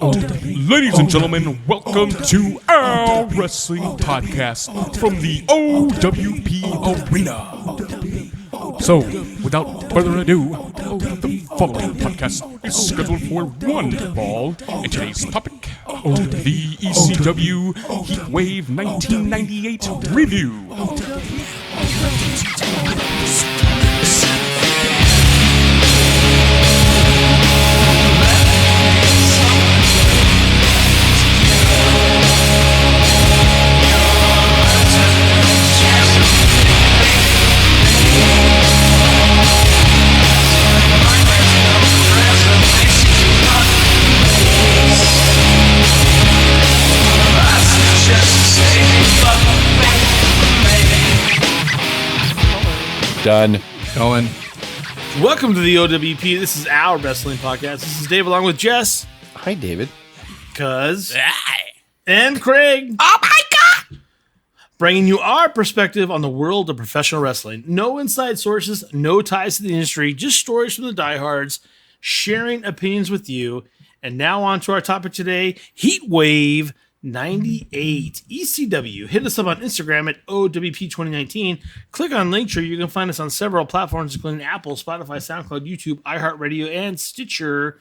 Ladies and gentlemen, welcome to our wrestling podcast from the O.W.P arena. So, without further ado, the following podcast is scheduled for one fall, and today's topic, the ECW HeatWave 1998 review. Done. Going. Welcome to the O.W.P. This is our wrestling podcast. This is Dave along with Jess. Hi, David. Cuz. And Craig. Oh my God! Bringing you our perspective on the world of professional wrestling. No inside sources, no ties to the industry, just stories from the diehards, sharing opinions with you. And now on to our topic today, HeatWave 98 ECW. Hit us up on Instagram at O.W.P 2019. Click on Linktree. You can find us on several platforms, including Apple, Spotify, SoundCloud, YouTube, iHeartRadio, and Stitcher.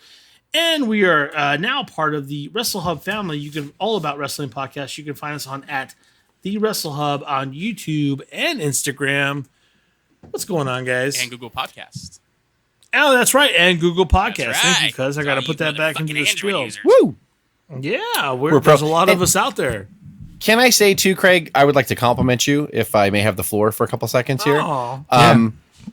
And we are now part of the WrestleHub family. You can all about wrestling podcasts. You can find us on at the WrestleHub on YouTube and Instagram. What's going on, guys? And Google Podcasts. Oh, that's right. And Google Podcasts. Right. Thank you, cuz I got to put that back into the spiel. Woo! Yeah, there's a lot of us out there. Can I say too, Craig? I would like to compliment you, if I may have the floor for a couple seconds here.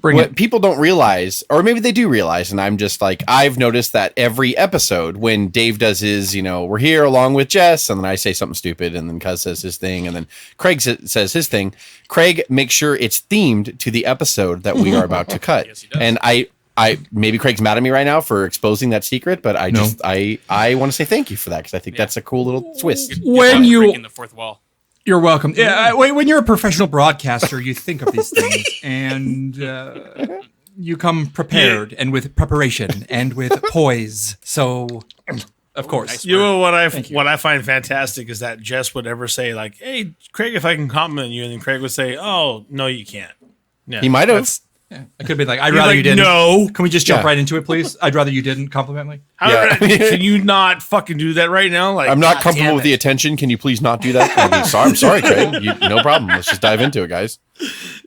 Bring what it. people don't realize, or maybe they do realize, and I'm just like, I've noticed that every episode when Dave does his, we're here along with Jess, and then I say something stupid, and then Cuz says his thing, and then Craig says his thing. Craig makes sure it's themed to the episode that we are about to cut. Yes, he does. And I maybe Craig's mad at me right now for exposing that secret, but I want to say thank you for that, because I think that's a cool little twist. When you breaking the fourth wall. You're welcome. Yeah, when you're a professional broadcaster, you think of these things, and you come prepared and with preparation and with poise. So, of course, Nice. You know what I find fantastic is that Jess would ever say like, "Hey, Craig, if I can compliment you," and then Craig would say, "Oh, no, you can't." Yeah, He might have. yeah, I could be like, I'd rather like, you didn't. no. Can we just jump Yeah. right into it, please? I'd rather you didn't compliment me. Can you not fucking do that right now? Like, I'm not God comfortable damn with the it. attention. Can you please not do that? I'm sorry, Craig. No problem. Let's just dive into it, guys.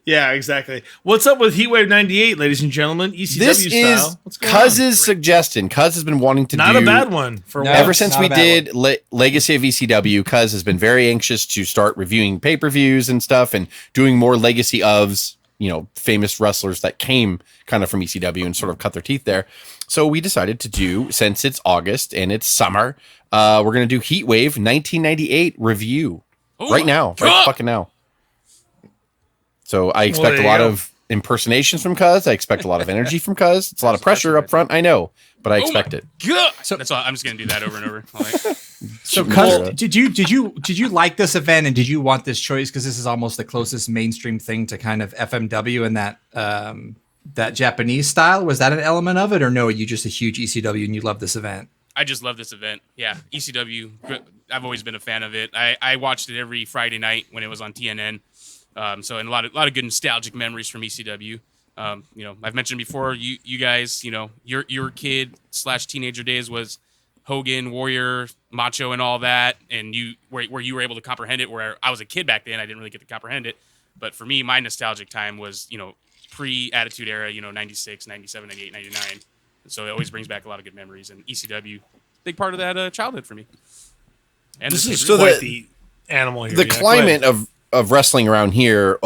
Yeah, exactly. What's up with HeatWave 98, ladies and gentlemen? ECW This style. is What's going on? Cuz's suggestion. Cuz has been wanting to Not do a bad one for No. what? ever since not we a bad did Legacy of ECW. Cuz has been very anxious to start reviewing pay-per-views and stuff, and doing more Legacy ofs. Famous wrestlers that came kind of from ECW and sort of cut their teeth there. So we decided to do, since it's August and it's summer, we're going to do HeatWave 1998 review right now, right fucking now. So I expect a lot of impersonations from Cuz. I expect a lot of energy from Cuz. It's a lot of pressure up front, I know, but I expect it. God. So that's all. I'm just gonna do that over and over. So, Cuz, did you like this event, and did you want this choice? Because this is almost the closest mainstream thing to kind of FMW and that Japanese style. Was that an element of it, or no? Are you just a huge ECW and you love this event? I just love this event. Yeah, ECW. I've always been a fan of it. I watched it every Friday night when it was on TNN. And a lot of good nostalgic memories from ECW. I've mentioned before, you guys, your kid / teenager days was Hogan, Warrior, Macho, and all that, and where you were able to comprehend it. Where I was a kid back then, I didn't really get to comprehend it. But for me, my nostalgic time was pre-Attitude Era, 96, 97, 98, 99. So it always brings back a lot of good memories, and ECW, big part of that childhood for me. And This is So quite the- the animal here. The Yeah, climate go ahead. of wrestling around here,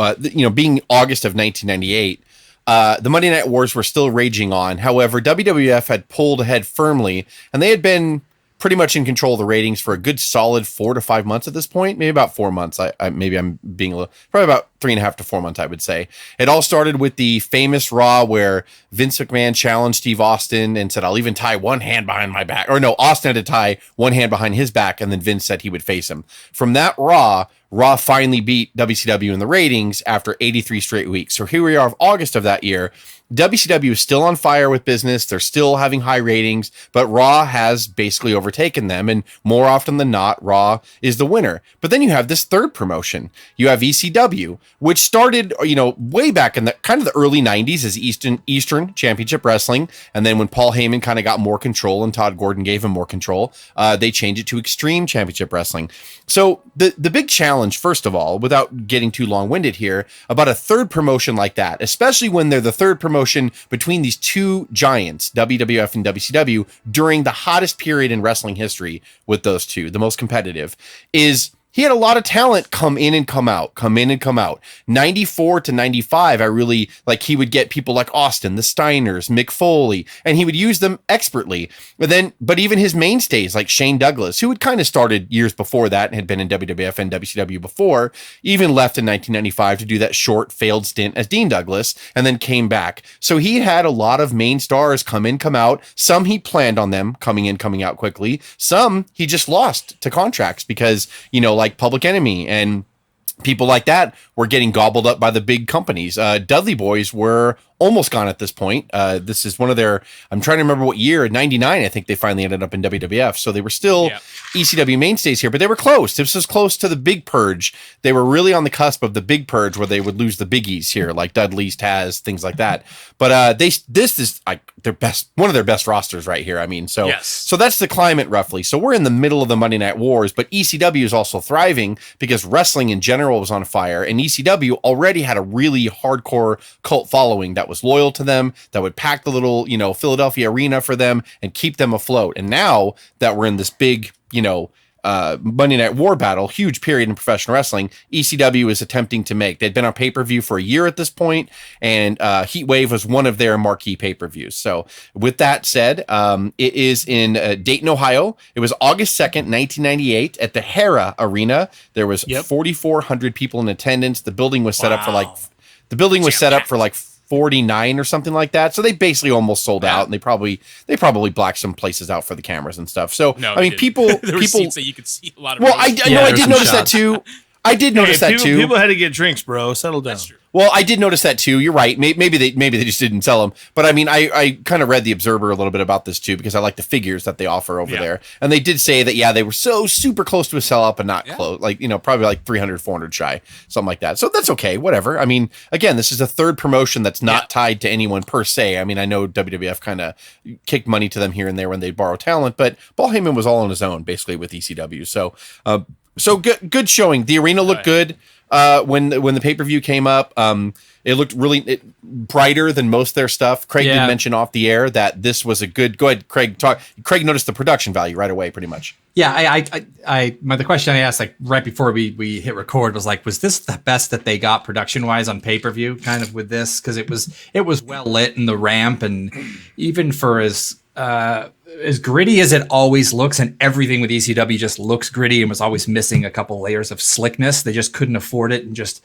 being August of 1998, the Monday Night Wars were still raging on. However, WWF had pulled ahead firmly, and they had been pretty much in control of the ratings for a good solid 4 to 5 months at this point, maybe about 4 months. Maybe I'm being a little, probably about 3.5 to 4 months, I would say. It all started with the famous Raw where Vince McMahon challenged Steve Austin and said, "I'll even tie one hand behind my back." Or no, Austin had to tie one hand behind his back, and then Vince said he would face him. From that Raw, Raw finally beat WCW in the ratings after 83 straight weeks. So here we are, August of that year. WCW is still on fire with business. They're still having high ratings, but Raw has basically overtaken them. And more often than not, Raw is the winner. But then you have this third promotion. You have ECW, which started, way back in the kind of the early 90s as Eastern Championship Wrestling. And then when Paul Heyman kind of got more control and Todd Gordon gave him more control, they changed it to Extreme Championship Wrestling. So the big challenge, first of all, without getting too long-winded here, about a third promotion like that, especially when they're the third promotion between these two giants, WWF and WCW, during the hottest period in wrestling history with those two, the most competitive, is he had a lot of talent come in and come out. 94 to 95, I really, he would get people like Austin, the Steiners, Mick Foley, and he would use them expertly. But even his mainstays like Shane Douglas, who had kind of started years before that and had been in WWF and WCW before, even left in 1995 to do that short failed stint as Dean Douglas, and then came back. So he had a lot of main stars come in, come out. Some he planned on them coming in, coming out quickly. Some he just lost to contracts because, like Public Enemy and people like that were getting gobbled up by the big companies. Dudley Boys were almost gone at this point. This is one of their, I'm trying to remember what year, 99, I think they finally ended up in WWF. So they were still ECW mainstays here, but they were close. This was close to the big purge. They were really on the cusp of the big purge where they would lose the biggies here, like Dudley's, Taz, things like that. But this is like one of their best rosters right here. I mean, so that's the climate roughly. So we're in the middle of the Monday Night Wars, but ECW is also thriving because wrestling in general was on fire, and ECW already had a really hardcore cult following that was loyal to them, that would pack the little, Philadelphia arena for them and keep them afloat. And now that we're in this big, Monday Night War battle, huge period in professional wrestling, ECW is attempting to make. They'd been on pay-per-view for a year at this point, and HeatWave was one of their marquee pay-per-views. So with that said, it is in Dayton, Ohio. It was August 2nd, 1998 at the Hera Arena. There was 4,400 people in attendance. The building was set up for like 49 or something like that. So they basically almost sold out, and they probably blacked some places out for the cameras and stuff. So people there were seats that you could see a lot of. Well, I did notice that too. People had to get drinks, bro. Settle down. That's true. Well, I did notice that too. You're right. Maybe they just didn't sell them. But I mean, I kind of read the Observer a little bit about this too, because I like the figures that they offer over there. And they did say that, they were so super close to a sellout, but not close. Probably like 300, 400 shy, something like that. So that's okay. Whatever. I mean, again, this is a third promotion that's not tied to anyone per se. I mean, I know WWF kind of kicked money to them here and there when they borrow talent, but Paul Heyman was all on his own basically with ECW. So good showing. The arena looked good. When the pay-per-view came up, it looked really brighter than most of their stuff. Craig did mention off the air that this was a good. Go ahead, Craig. Talk. Craig noticed the production value right away, pretty much. Yeah, the question I asked right before we hit record was this the best that they got production wise on pay-per-view? Kind of with this, because it was well lit in the ramp, and even for as gritty as it always looks, and everything with ECW just looks gritty and was always missing a couple layers of slickness. They just couldn't afford it, and just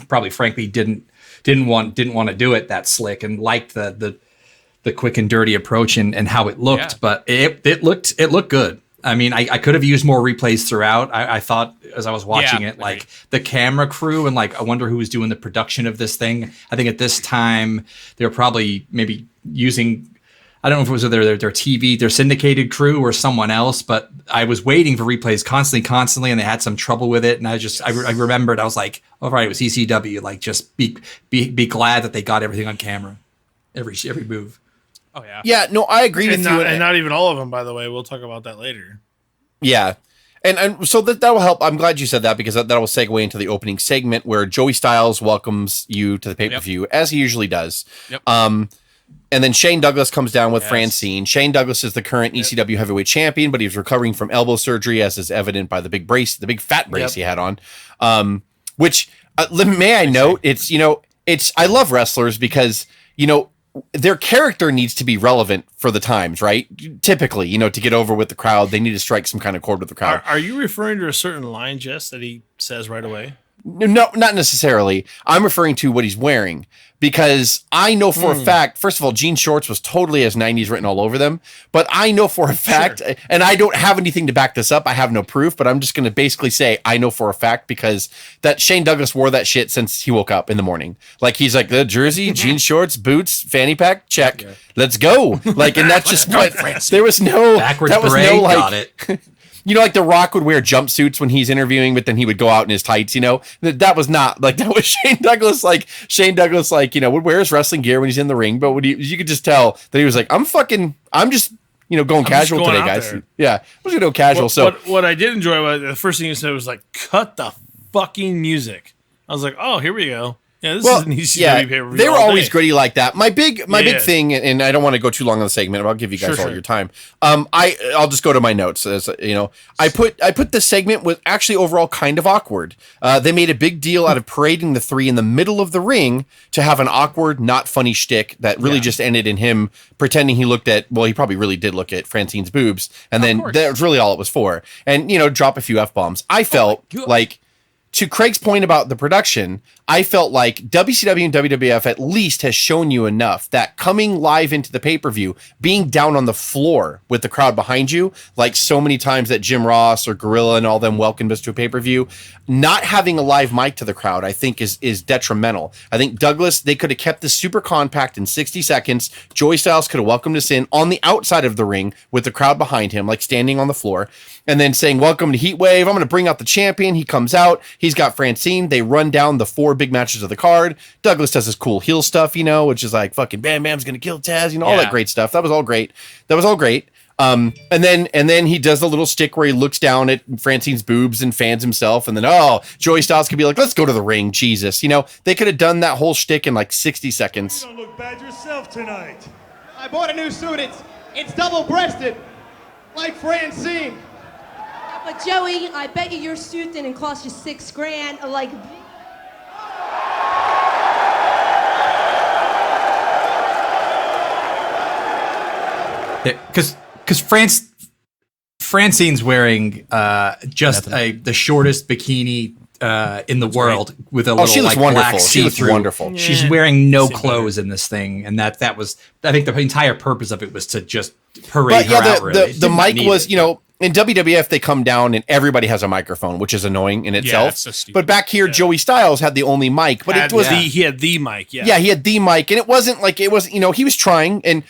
probably frankly didn't want to do it that slick, and liked the quick and dirty approach and how it looked. But it looked good. I mean, I could have used more replays throughout. I thought as I was watching it, like the camera crew and I wonder who was doing the production of this thing. I think at this time they were probably maybe using, I don't know if it was their TV, their syndicated crew or someone else, but I was waiting for replays constantly, and they had some trouble with it. And I remembered, I was like, all right, it was ECW. Just be glad that they got everything on camera, every move. Oh yeah. Yeah, no, I agree with you. And not even all of them, by the way. We'll talk about that later. Yeah. And so that will help. I'm glad you said that, because that will segue into the opening segment where Joey Styles welcomes you to the pay-per-view, as he usually does. Yep. And then Shane Douglas comes down with Francine. Shane Douglas is the current ECW heavyweight champion, but he's recovering from elbow surgery, as is evident by the big fat brace he had on. Which may I note, I love wrestlers because, their character needs to be relevant for the times, right? Typically, to get over with the crowd, they need to strike some kind of chord with the crowd. Are you referring to a certain line, Jess, that he says right away? No, not necessarily. I'm referring to what he's wearing, because I know for a fact, first of all, jean shorts was totally as 90s written all over them. But I know for a fact, and I don't have anything to back this up. I have no proof, but I'm just going to basically say I know for a fact, because that Shane Douglas wore that shit since he woke up in the morning. Like, he's like, the jersey, jean shorts, boots, fanny pack, check. Yeah. Let's go. Like, and that's just what, there was no, backwards that was beret, no, like, got it. You know, like The Rock would wear jumpsuits when he's interviewing, but then he would go out in his tights, you know? That was not, like, that was Shane Douglas, you know, would wear his wrestling gear when he's in the ring, but you could just tell that he was like, I'm just, you know, going casual today, guys. There. Yeah, I'm just going to go casual. What I did enjoy, the first thing you said was like, cut the fucking music. I was like, oh, here we go. Yeah, this is an ECW pay-per-view. They were always gritty like that. My big thing, and I don't want to go too long on the segment, but I'll give you guys all your time. I'll just go to my notes. As you know, I put the segment was actually overall kind of awkward. They made a big deal out of parading the three in the middle of the ring to have an awkward, not funny shtick that really just ended in him pretending he looked at, well, he probably really did look at Francine's boobs, and then that was really all it was for. And, you know, drop a few F-bombs. I felt like, to Craig's point about the production, I felt like WCW and WWF at least has shown you enough that coming live into the pay-per-view, being down on the floor with the crowd behind you, like so many times that Jim Ross or Gorilla and all them welcomed us to a pay-per-view, not having a live mic to the crowd, I think is detrimental. I think Douglas, they could have kept this super compact in 60 seconds. Joey Styles could have welcomed us in on the outside of the ring with the crowd behind him, like standing on the floor, and then saying, welcome to HeatWave. I'm going to bring out the champion. He comes out. He's got Francine. They run down the 4 big matches of the card. Douglas does this cool heel stuff, you know, which is like fucking Bam Bam's going to kill Taz, you know, all that great stuff. That was all great. And then he does the little stick where he looks down at Francine's boobs and fans himself. And then, Joey Styles could be like, let's go to the ring. Jesus. You know, they could have done that whole shtick in like 60 seconds. You don't look bad yourself tonight. I bought a new suit. It's double-breasted, like Francine. But Joey, I bet you your suit didn't cost you $6,000. Like, because Francine's wearing the shortest bikini in the world with a little she looks like wonderful. black She looks see-through. wonderful. She's wearing no clothes in this thing, and that was, I think the entire purpose of it was to just parade her out. Really, the mic was, you know, in WWF they come down and everybody has a microphone, which is annoying in itself. that's so stupid. But back here, Joey Styles had the only mic, but it was he had the mic. Yeah, he had the mic, and it wasn't like, it was, you know, he was trying, and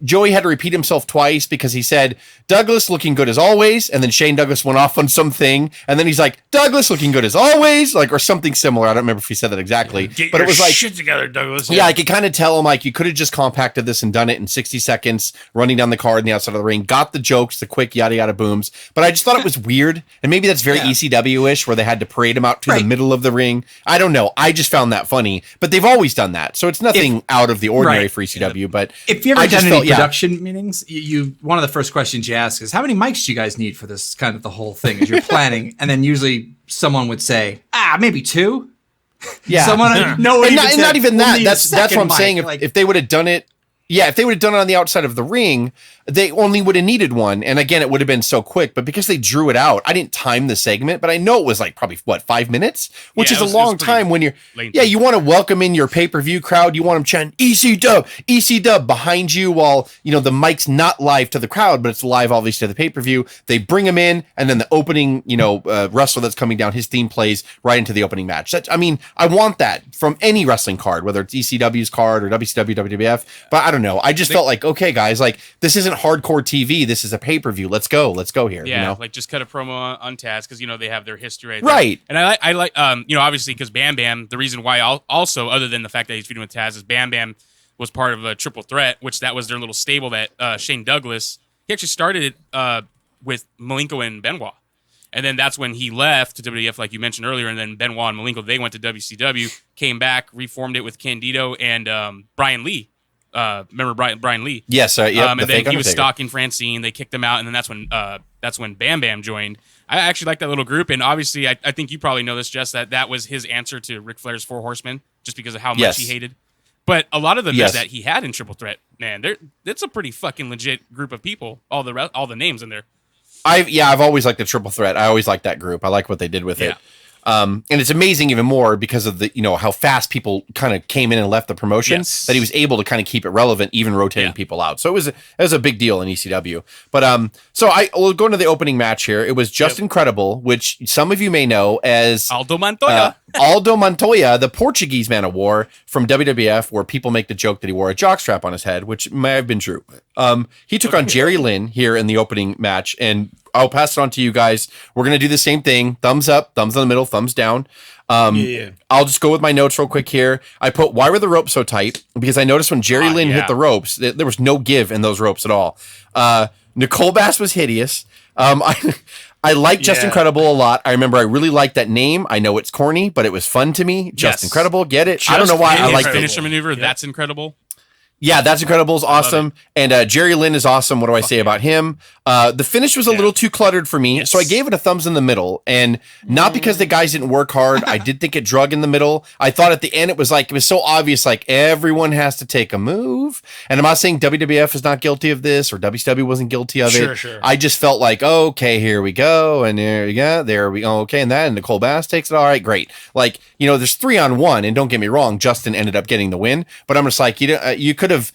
Joey had to repeat himself twice because he said, Douglas looking good as always, and then Shane Douglas went off on something, and then he's like, Douglas looking good as always, like, or something similar. I don't remember if he said that exactly, But it was like, shit together, Douglas. yeah, I could kind of tell him, like, you could have just compacted this and done it in 60 seconds, running down the card on the outside of the ring, got the jokes, the quick yada yada booms, but I just thought it was weird, and maybe that's very ECW-ish, where they had to parade him out to the middle of the ring. I don't know. I just found that funny, but they've always done that, so it's nothing out of the ordinary for ECW. But if you ever done any production meetings, you one of the first questions you ask is, how many mics do you guys need for this kind of the whole thing as you're planning? And then usually someone would say, maybe 2. Yeah, someone and not even that. That's what I'm saying. If they would have done it. Yeah, if they would have done it on the outside of the ring, they only would have needed one. And again, it would have been so quick. But because they drew it out, I didn't time the segment, but I know it was like probably, 5 minutes? Which is a long time when you're... lengthy. Yeah, you want to welcome in your pay-per-view crowd. You want them chanting, EC Dub behind you while, you know, the mic's not live to the crowd, but it's live obviously to the pay-per-view. They bring him in, and then the opening, you know, wrestler that's coming down, his theme plays right into the opening match. I mean, I want that from any wrestling card, whether it's ECW's card or WCW, WWF, but I don't know. I just felt like, okay, guys, like, this isn't hardcore TV. This is a pay-per-view. Let's go here. Yeah, you know? like, just cut a promo on Taz, because, you know, they have their history right. And I like, you know, obviously, because Bam Bam, the reason why also, other than the fact that he's feuding with Taz, is Bam Bam was part of a Triple Threat, which that was their little stable that Shane Douglas, he actually started it with Malenko and Benoit. And then that's when he left to WWF, like you mentioned earlier, and then Benoit and Malenko, they went to WCW, came back, reformed it with Candido and Brian Lee. Remember Brian Lee? Yes, and then he was stalking Francine. They kicked him out, and then that's when Bam Bam joined. I actually like that little group, and obviously, I think you probably know this, Jess, that was his answer to Ric Flair's Four Horsemen, just because of how much he hated. But a lot of the best that he had in Triple Threat, man, that's a pretty fucking legit group of people. All the names in there. I've always liked the Triple Threat. I always liked that group. I like what they did with it. And it's amazing even more because of the, how fast people kind of came in and left the promotion, that he was able to kind of keep it relevant, even rotating people out. So it was a big deal in ECW. But so we'll go into the opening match here. It was Just Incredible, which some of you may know as Aldo Montoya. Aldo Montoya, the Portuguese Man of War from WWF, where people make the joke that he wore a jockstrap on his head, which may have been true. He took on Jerry Lynn here in the opening match, and I'll pass it on to you guys. We're going to do the same thing. Thumbs up, thumbs in the middle, thumbs down. I'll just go with my notes real quick here. I put, why were the ropes so tight? Because I noticed when Jerry Lynn hit the ropes, there was no give in those ropes at all. Nicole Bass was hideous. I like Just Incredible a lot. I remember I really liked that name. I know it's corny, but it was fun to me. Just Incredible, get it? I don't know why I like the finisher maneuver. That's incredible. Yeah, That's Incredible is awesome. And Jerry Lynn is awesome. What do I say about him? The finish was a little too cluttered for me, so I gave it a thumbs in the middle. And not because the guys didn't work hard. I did think it drug in the middle. I thought at the end it was so obvious, like everyone has to take a move. And I'm not saying WWF is not guilty of this or WCW wasn't guilty of it. Sure. I just felt like, okay, here we go. And there we go. Okay, and Nicole Bass takes it. All right, great. Like, there's 3-on-1, and don't get me wrong, Justin ended up getting the win. But I'm just like, you could have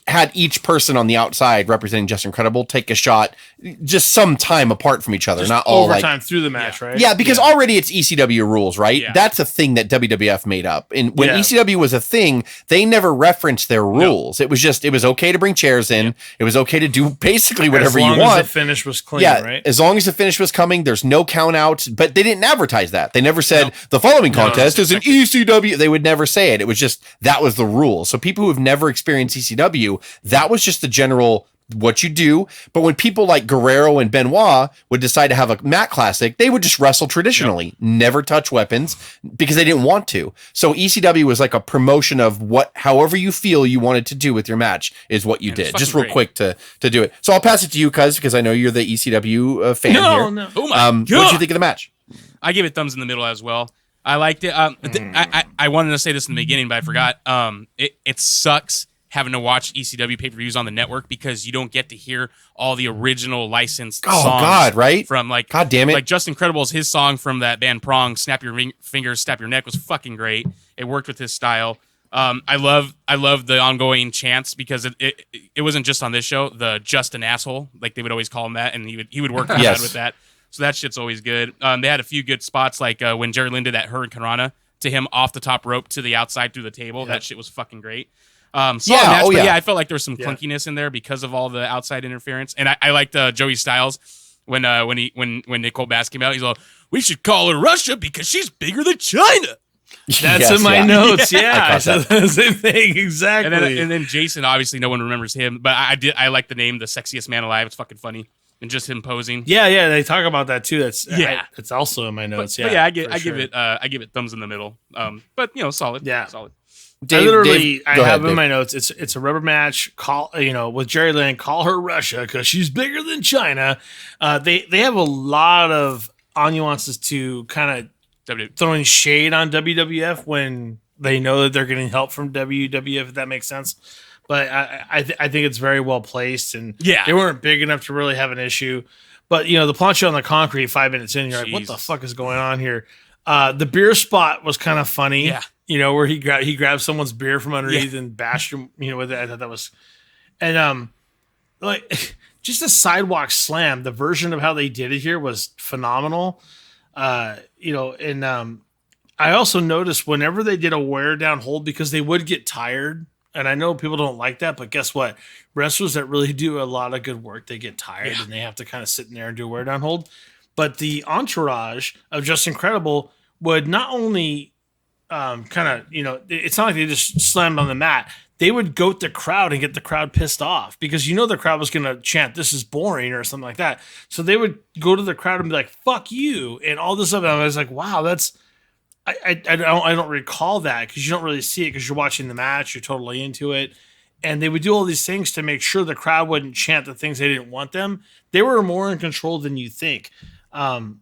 had each person on the outside representing Just Incredible take a shot just some time apart from each other, not all overtime through the match, right? Yeah, because already it's ECW rules, right? Yeah. That's a thing that WWF made up. And when ECW was a thing, they never referenced their rules. It was okay to bring chairs in. It was okay to do basically whatever you want. As long as the finish was clean, right? As long as the finish was coming, there's no count out. But they didn't advertise that. They never said the following contest is an ECW. They would never say it. It was just that was the rule. So people who have never experienced ECW, that was just the general what you do. But when people like Guerrero and Benoit would decide to have a mat classic, they would just wrestle traditionally, never touch weapons because they didn't want to. So ECW was like a promotion of however you feel you wanted to do with your match is what you did. Just real quick to do it. So I'll pass it to you, Cuz, because I know you're the ECW fan here. No. Oh my God. What did you think of the match? I give it thumbs in the middle as well. I liked it. I wanted to say this in the beginning, but I forgot. It sucks having to watch ECW pay-per-views on the network because you don't get to hear all the original licensed songs. God, right? From God damn it. Like Just Incredible's his song from that band Prong, Snap Your Fingers, Snap Your Neck was fucking great. It worked with his style. I love the ongoing chants because it wasn't just on this show, the Just an Asshole, like they would always call him that, and he would work really hard with that. So that shit's always good. They had a few good spots like when Jerry Lynn did that Hurricane Rana to him off the top rope to the outside through the table. That shit was fucking great. Match, but I felt like there was some clunkiness in there because of all the outside interference. And I liked Joey Styles when Nicole Bass came out. He's like, we should call her Russia because she's bigger than China. That's in my notes. Yeah, same thing exactly. And then Jason, obviously, no one remembers him, but I like the name, the sexiest man alive. It's fucking funny, and just him posing. Yeah, they talk about that too. It's also in my notes. But I give it thumbs in the middle. But solid. Yeah, solid. I have in my notes. It's a rubber match. With Jerry Lynn, call her Russia because she's bigger than China. They have a lot of nuances to kind of throwing shade on WWF when they know that they're getting help from WWF. If that makes sense. But I think it's very well placed, and they weren't big enough to really have an issue. But the plancha on the concrete 5 minutes in, you're like, what the fuck is going on here? The beer spot was kind of funny. Yeah. Where he grabbed someone's beer from underneath and bashed him, with it. I thought that was, and like just a sidewalk slam. The version of how they did it here was phenomenal. I also noticed whenever they did a wear down hold, because they would get tired, and I know people don't like that, but guess what? Wrestlers that really do a lot of good work, they get tired and they have to kind of sit in there and do a wear down hold. But the entourage of Just Incredible would not only it's not like they just slammed on the mat. They would goat the crowd and get the crowd pissed off because the crowd was going to chant, "This is boring" or something like that. So they would go to the crowd and be like, "Fuck you," and all this stuff. And I was like, "Wow, that's." I don't recall that because you don't really see it because you're watching the match, you're totally into it, and they would do all these things to make sure the crowd wouldn't chant the things they didn't want them. They were more in control than you think, And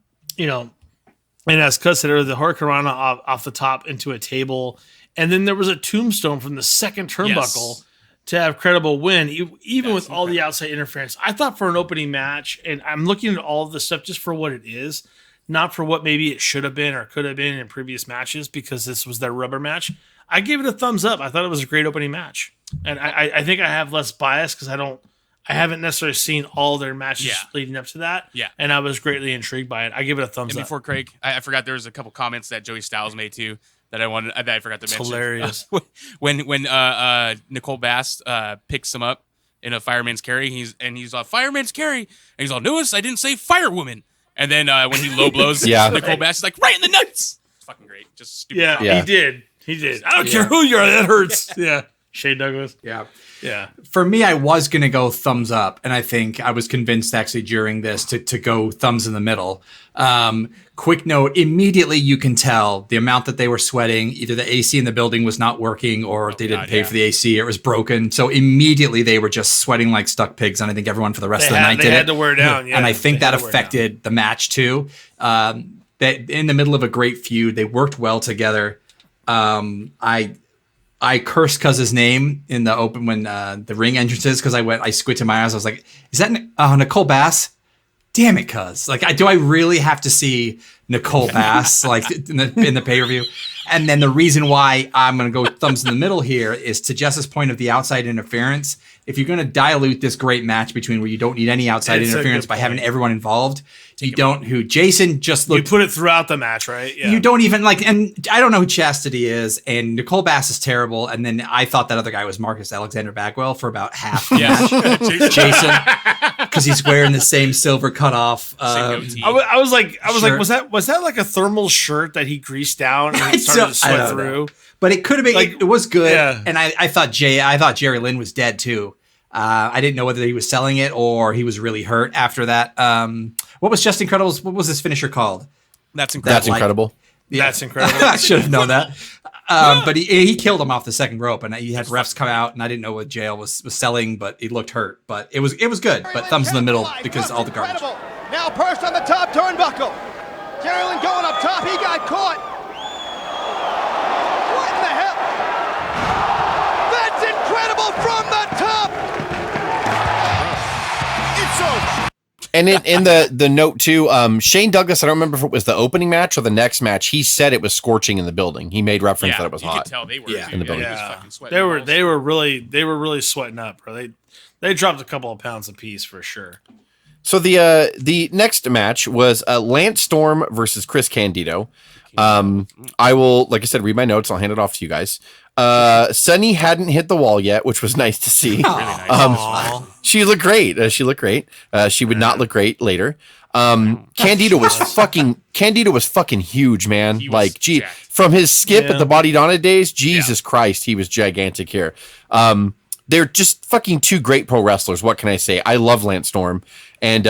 as Cuz said, the Hurricane Rana off the top into a table. And then there was a tombstone from the second turnbuckle to have Credible win, even with all the outside interference. I thought for an opening match, and I'm looking at all of this stuff just for what it is, not for what maybe it should have been or could have been in previous matches because this was their rubber match. I gave it a thumbs up. I thought it was a great opening match, and I think I have less bias because I haven't necessarily seen all their matches leading up to that. Yeah. And I was greatly intrigued by it. I give it a thumbs up. Before Craig, I forgot there was a couple comments that Joey Styles made too that I forgot to mention. Hilarious. when Nicole Bass picks him up in a fireman's carry, he's all fireman's carry, and he's all, "Notice I didn't say firewoman." And then when he low blows Nicole Bass, he's like, "Right in the nuts." It's fucking great. Just stupid. Yeah, he did. I don't care who you are. That hurts. Yeah. Shane Douglas. Yeah. Yeah. For me, I was going to go thumbs up. And I think I was convinced actually during this to go thumbs in the middle. Quick note, immediately you can tell the amount that they were sweating. Either the AC in the building was not working or they didn't pay for the AC. It was broken. So immediately they were just sweating like stuck pigs. And I think everyone for the rest of the night did it. They had to wear down. Yeah. And I think that affected the match too. That in the middle of a great feud, they worked well together. I cursed Cuz's name in the open when the ring entrances because I squinted my eyes. I was like, "Is that Nicole Bass?" Damn it, Cuz! Like, do I really have to see Nicole Bass like in the pay per view? And then the reason why I'm gonna go thumbs in the middle here is to Jess's point of the outside interference. If you're gonna dilute this great match between where you don't need any outside interference by having everyone involved, Jason just looked. You put it throughout the match, right? Yeah. You don't even and I don't know who Chastity is, and Nicole Bass is terrible. And then I thought that other guy was Marcus Alexander Bagwell for about half the match. Jason, because he's wearing the same silver cutoff. I was like, was that like a thermal shirt that he greased down and it started to sweat through? But it could have been. Like, it was good, yeah. and I thought Jerry Lynn was dead too. I didn't know whether he was selling it or he was really hurt after that. What was Just Incredible's? What was his finisher called? That's incredible. That's incredible. Yeah. That's incredible. I should have known that. But he killed him off the second rope, and he had refs come out, and I didn't know what JL was selling, but he looked hurt. But it was good. But thumbs in the middle because all the garbage. Now perched on the top turnbuckle. Jerry Lynn going up top. He got caught. What in the hell? That's incredible from the top. It's over. And in the note too, Shane Douglas, I don't remember if it was the opening match or the next match. He said it was scorching in the building. He made reference that it was hot. You could tell they were in the building. They were really sweating up, bro. They dropped a couple of pounds apiece for sure. So the next match was Lance Storm versus Chris Candido. I will, like I said, read my notes. I'll hand it off to you guys. Sunny hadn't hit the wall yet, which was nice to see. Really nice. She looked great. She looked great. She would not look great later. Candido was fucking huge, man. Like, gee, jacked. from his skip at the Body Donna days, Jesus Christ, he was gigantic here. They're just fucking two great pro wrestlers. What can I say? I love Lance Storm. And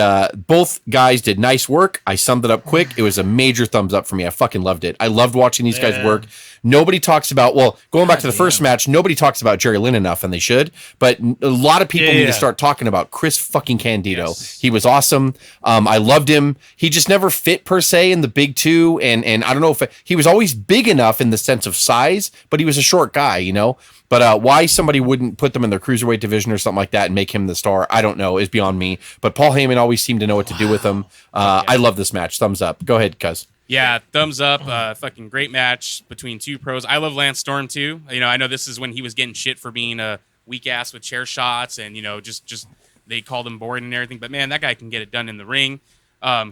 both guys did nice work. I summed it up quick. It was a major thumbs up for me. I fucking loved it. I loved watching these guys work. Nobody talks about, going back to the first match, nobody talks about Jerry Lynn enough, and they should. But a lot of people need to start talking about Chris fucking Candido. Yes. He was awesome. I loved him. He just never fit, per se, in the big two. And I don't know if he was always big enough in the sense of size, but he was a short guy, you know? But why somebody wouldn't put them in their cruiserweight division or something like that and make him the star, I don't know, is beyond me. But Paul Heyman always seemed to know what to do with him. I love this match. Thumbs up. Go ahead, Cuz. Yeah, thumbs up. Fucking great match between two pros. I love Lance Storm too. You know, I know this is when he was getting shit for being a weak ass with chair shots, and you know, just they called him boring and everything. But man, that guy can get it done in the ring.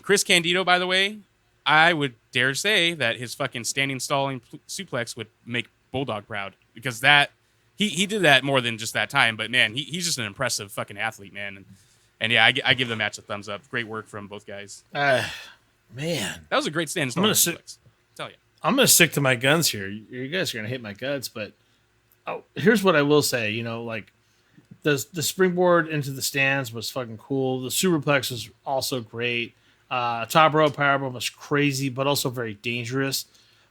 Chris Candido, by the way, I would dare say that his fucking standing stalling suplex would make Bulldog proud, because that. He did that more than just that time, but man, he's just an impressive fucking athlete, man. And yeah, I give the match a thumbs up. Great work from both guys. Man, that was a great stand. I'm gonna stick to my guns here. You guys are gonna hate my guts, but here's what I will say. You know, like the springboard into the stands was fucking cool. The superplex was also great. Top rope powerbomb was crazy, but also very dangerous.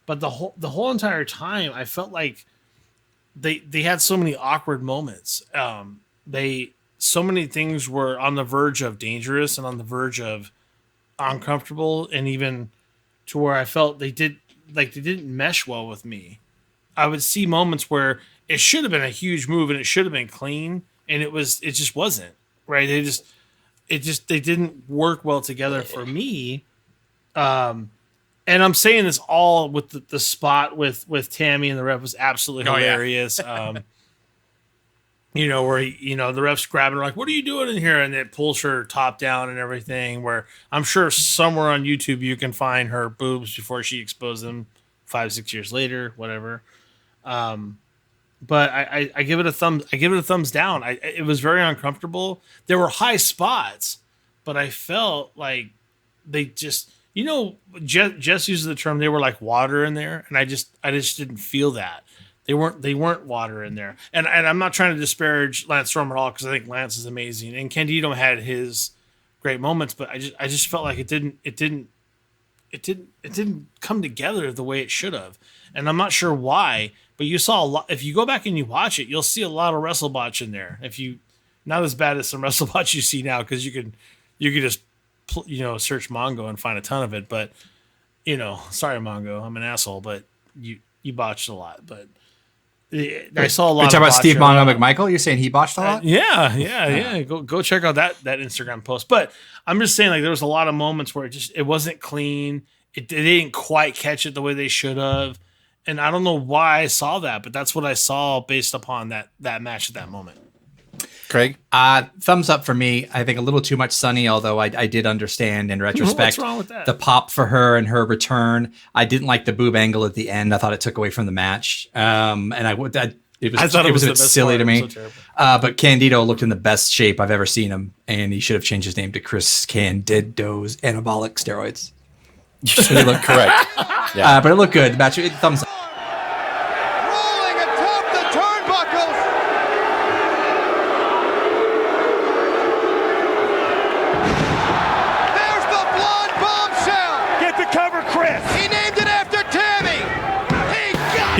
But the whole entire time, I felt like they had so many awkward moments. So many things were on the verge of dangerous and on the verge of uncomfortable, and even to where I felt they didn't mesh well with me. I would see moments where it should have been a huge move and it should have been clean, and it just wasn't, right? They didn't work well together for me. And I'm saying this all with the spot with Tammy and the ref was absolutely hilarious. You know, where the ref's grabbing her like, "What are you doing in here?" And it pulls her top down and everything. Where I'm sure somewhere on YouTube you can find her boobs before she exposed them 5-6 years later, whatever. But I give it a thumbs down. It was very uncomfortable. There were high spots, but I felt like they just, Jess uses the term, they were like water in there, and I just didn't feel that. They weren't water in there. And I'm not trying to disparage Lance Storm at all, because I think Lance is amazing, and Candido had his great moments, but I just felt like it didn't come together the way it should have. And I'm not sure why, but you saw a lot. If you go back and you watch it, you'll see a lot of WrestleBotch in there. Not as bad as some WrestleBotch you see now, because you can just search Mongo and find a ton of it. But sorry Mongo, I'm an asshole, but you botched a lot. But I saw a lot. You're talking about Steve Mongo McMichael? You're saying he botched a lot? Yeah. Go check out that Instagram post. But I'm just saying, like, there was a lot of moments where it wasn't clean. They didn't quite catch it the way they should have. And I don't know why I saw that, but that's what I saw based upon that match at that moment. Craig? Thumbs up for me. I think a little too much Sunny, although I did understand in retrospect What's wrong with that? the pop for her and her return. I didn't like the boob angle at the end. I thought it took away from the match. It was a bit silly to me. So but Candido looked in the best shape I've ever seen him, and he should have changed his name to Chris Candido's Anabolic Steroids. He looked correct. Yeah. But it looked good. The match, thumbs up. Rolling atop the turnbuckles. There's the blonde bombshell. Get the cover, Chris. He named it after Tammy.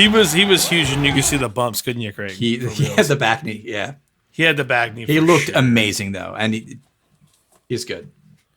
He was huge, and you could see the bumps, couldn't you, Craig? He had the back knee. Yeah. He had the back knee. He for looked sure. amazing, though, and he's good.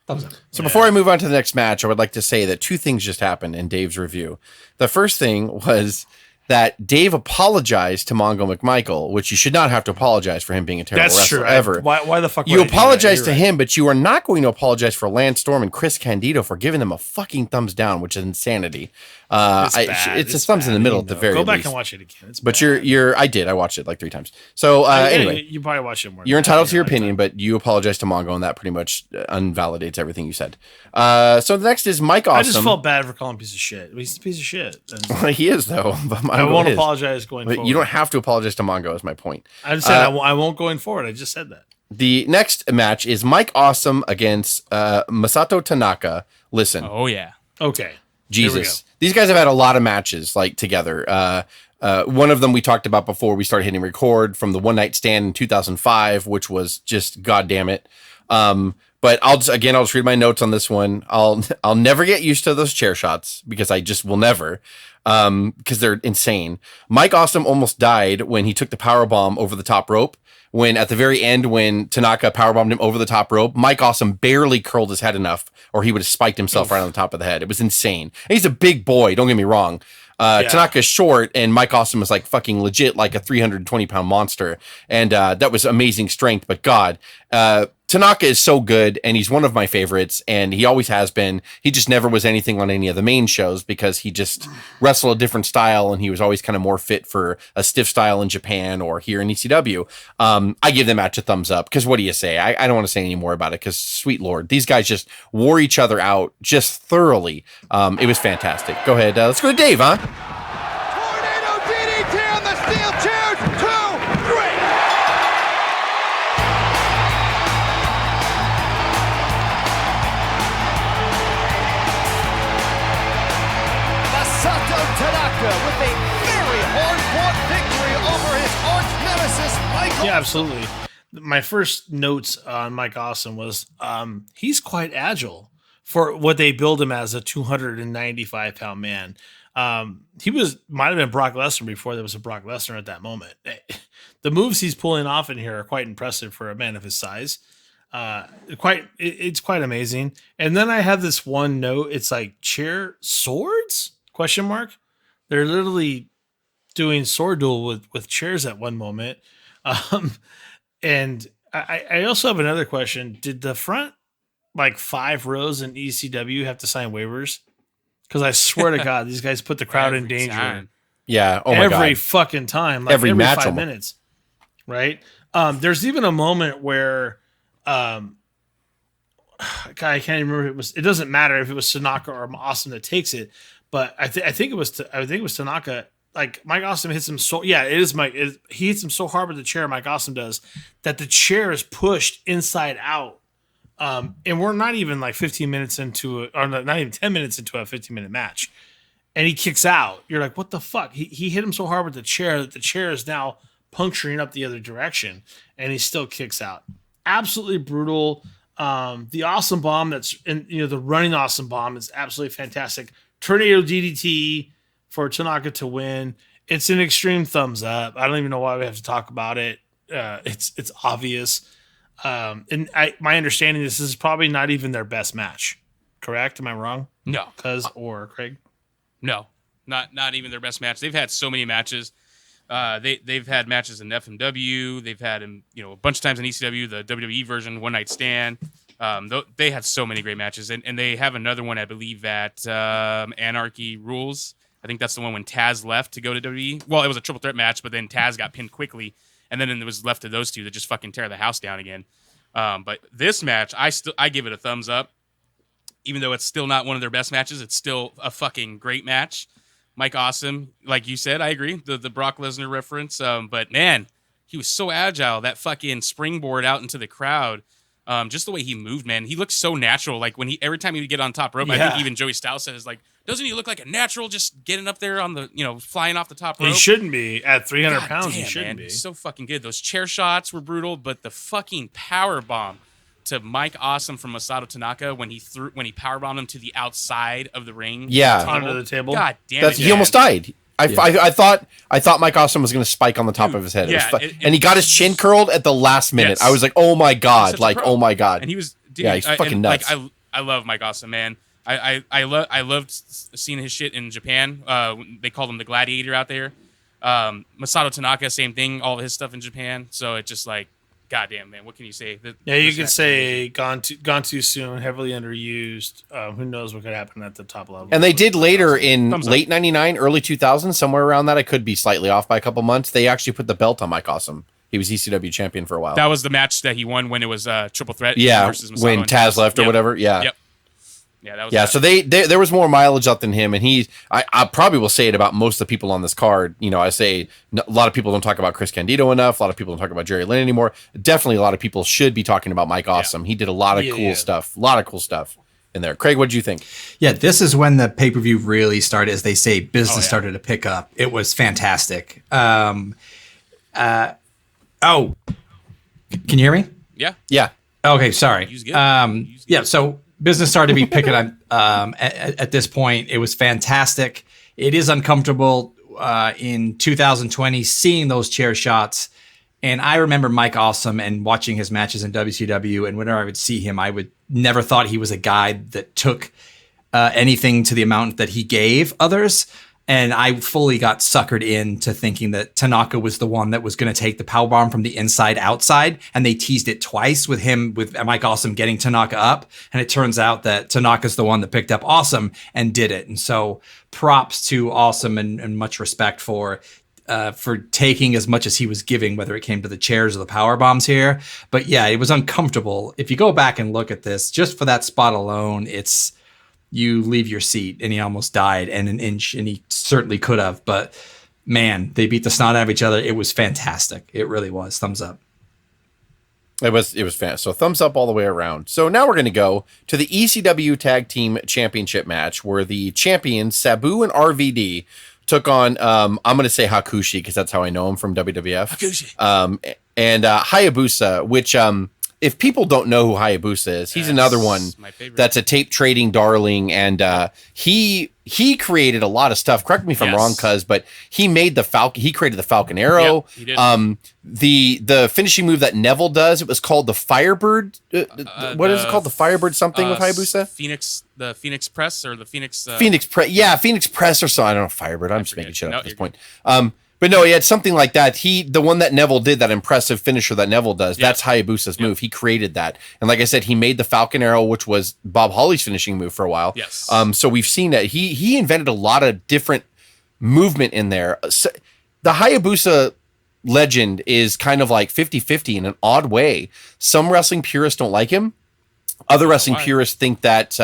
Thumbs up. So before I move on to the next match, I would like to say that two things just happened in Dave's review. The first thing was that Dave apologized to Mongo McMichael, which you should not have to apologize for him being a terrible That's wrestler true. ever. Why the fuck? You would I do that? apologize You're to right. him, but you are not going to apologize for Lance Storm and Chris Candido for giving them a fucking thumbs down, which is insanity. It's bad. It's a thumbs in the middle at the very Go back least. and watch it again. It's But bad. I watched it like 3 times. So anyway, you probably watched it more. you're than that entitled in to your lifetime. opinion, but you apologize to Mongo, and that pretty much invalidates everything you said. So the next is Mike Awesome. I just felt bad for calling him a piece of shit. He's a piece of shit. And He is, though. But I Mongo won't is. apologize going But forward. you don't have to apologize to Mongo, is my point. I just said I won't going forward. I just said that. The next match is Mike Awesome against Masato Tanaka. Listen, Oh yeah. Okay. Jesus. These guys have had a lot of matches like together. One of them we talked about before we started hitting record, from the One Night Stand in 2005, which was just goddamn it. But I'll just read my notes on this one. I'll never get used to those chair shots, because I just will never, because they're insane. Mike Awesome almost died when he took the powerbomb over the top rope. When at the very end, when Tanaka powerbombed him over the top rope, Mike Awesome barely curled his head enough, or he would have spiked himself right on the top of the head. It was insane. And he's a big boy, don't get me wrong. Tanaka's short, and Mike Awesome is like fucking legit, like a 320-pound monster. And that was amazing strength. But God, Tanaka is so good, and he's one of my favorites, and he always has been. He just never was anything on any of the main shows, because he just wrestled a different style, and he was always kind of more fit for a stiff style in Japan or here in ECW. I give the match a thumbs up, because what do you say? I don't want to say any more about it, because sweet Lord, these guys just wore each other out just thoroughly. It was fantastic. Go ahead. Let's go to Dave, huh? Tornado DDT on the steel chairs. 2, 3. Masato Tanaka with a very hard-fought victory over his arch nemesis, Michael. Yeah, absolutely. My first notes on Mike Awesome was he's quite agile for what they build him as, a 295-pound man. He might have been Brock Lesnar before there was a Brock Lesnar at that moment. The moves he's pulling off in here are quite impressive for a man of his size. It's quite amazing. And then I have this one note. It's like chair swords ? They're literally doing sword duel with chairs at one moment. And I also have another question. Did the front like 5 rows in ECW have to sign waivers? Because I swear to God, these guys put the crowd in danger time. Yeah. Oh my every God. fucking time, like Every match 5 almost. minutes, right? There's even a moment where, God, I can't even remember if it was. It doesn't matter if it was Tanaka or Awesome that takes it, but I think it was Tanaka. Like Mike Awesome hits him so. Yeah, it is Mike. He hits him so hard with the chair. Mike Awesome does that. The chair is pushed inside out. And we're not even like 15 minutes into it, or not even 10 minutes into a 15-minute match. And he kicks out. You're like, what the fuck? He hit him so hard with the chair that the chair is now puncturing up the other direction, and he still kicks out. Absolutely brutal. The awesome bomb the running awesome bomb is absolutely fantastic. Tornado DDT for Tanaka to win. It's an extreme thumbs up. I don't even know why we have to talk about it. It's obvious. And my understanding, this is probably not even their best match. Correct? Am I wrong? No. Or Craig? No, not even their best match. They've had so many matches. They've had matches in FMW. They've had a bunch of times in ECW, the WWE version, One Night Stand. They have so many great matches, and they have another one, I believe, at Anarchy Rules. I think that's the one when Taz left to go to WWE. Well, it was a triple threat match, but then Taz got pinned quickly, and then it was left to those two that just fucking tear the house down again. But this match, I give it a thumbs up. Even though it's still not one of their best matches, it's still a fucking great match. Mike Awesome, like you said, I agree. The Brock Lesnar reference. But man, he was so agile. That fucking springboard out into the crowd. Just the way he moved, man. He looked so natural. Like every time he would get on top rope, I think even Joey Styles says, like, doesn't he look like a natural just getting up there on the, flying off the top rope? He shouldn't be at 300 pounds. Damn, He shouldn't man. be. He's so fucking good. Those chair shots were brutal, but the fucking power bomb to Mike Awesome from Masato Tanaka when he powerbombed him to the outside of the ring. Yeah. Onto the table. God damn it. He almost died. I thought Mike Awesome was going to spike on the top of his head. Yeah, And he got his chin curled at the last minute. Yes. I was like, oh my God. Such a Like, pro. oh my God. And he was, dude, Yeah, he's fucking nuts. Like, I love Mike Awesome, man. I loved seeing his shit in Japan. They called him the Gladiator out there. Masato Tanaka, same thing. All of his stuff in Japan. So it's just like, goddamn, man. What can you say? You could say gone too soon, heavily underused. Who knows what could happen at the top level? And they did later in Thumbs up. late 99, early 2000, somewhere around that. I could be slightly off by a couple months. They actually put the belt on Mike Awesome. He was ECW champion for a while. That was the match that he won when it was triple threat. Yeah, versus Masato when and Taz left or whatever. Yeah. Yep. Yeah, that was Yeah, that. so there was more mileage up than him, and I probably will say it about most of the people on this card. I say a lot of people don't talk about Chris Candido enough. A lot of people don't talk about Jerry Lynn anymore. Definitely, a lot of people should be talking about Mike Awesome. He did a lot of cool stuff. A lot of cool stuff in there. Craig, what did you think? Yeah, this is when the pay-per-view really started, as they say, business started to pick up. It was fantastic. Can you hear me? Yeah. Yeah. Okay, sorry. He's good. Yeah, so business started to be picking up at this point. It was fantastic. It is uncomfortable in 2020 seeing those chair shots. And I remember Mike Awesome and watching his matches in WCW. And whenever I would see him, I would never thought he was a guy that took anything to the amount that he gave others. And I fully got suckered into thinking that Tanaka was the one that was going to take the powerbomb from the inside outside. And they teased it twice with Mike Awesome getting Tanaka up. And it turns out that Tanaka's the one that picked up Awesome and did it. And so props to Awesome and much respect for taking as much as he was giving, whether it came to the chairs or the power bombs here. But yeah, it was uncomfortable. If you go back and look at this, just for that spot alone, you leave your seat, and he almost died and an inch, and he certainly could have. But man, they beat the snot out of each other. It was fantastic. It really was. Thumbs up. It was fan. So thumbs up all the way around. So now we're going to go to the ECW Tag Team Championship match, where the champions Sabu and RVD took on I'm going to say Hakushi because that's how I know him from WWF. Hakushi. And Hayabusa, which if people don't know who Hayabusa is, he's another one my favorite. that's a tape trading darling, and he created a lot of stuff. Correct me if I'm wrong, cuz, but he made the Falcon. He created the Falcon Arrow. Yep, he did. The finishing move that Neville does, it was called the Firebird. What is it called? The Firebird something with Hayabusa? The Phoenix Press or the Phoenix. Phoenix Press. Yeah, Phoenix Press or so. I don't know. Firebird. I'm just making shit up at this point. But no, he had something like that. The one that Neville did, that impressive finisher that Neville does, that's Hayabusa's move. He created that. And like I said, he made the Falcon Arrow, which was Bob Holly's finishing move for a while. Yes. So we've seen that. He invented a lot of different movement in there. So the Hayabusa legend is kind of like 50-50 in an odd way. Some wrestling purists don't like him. Other wrestling purists think that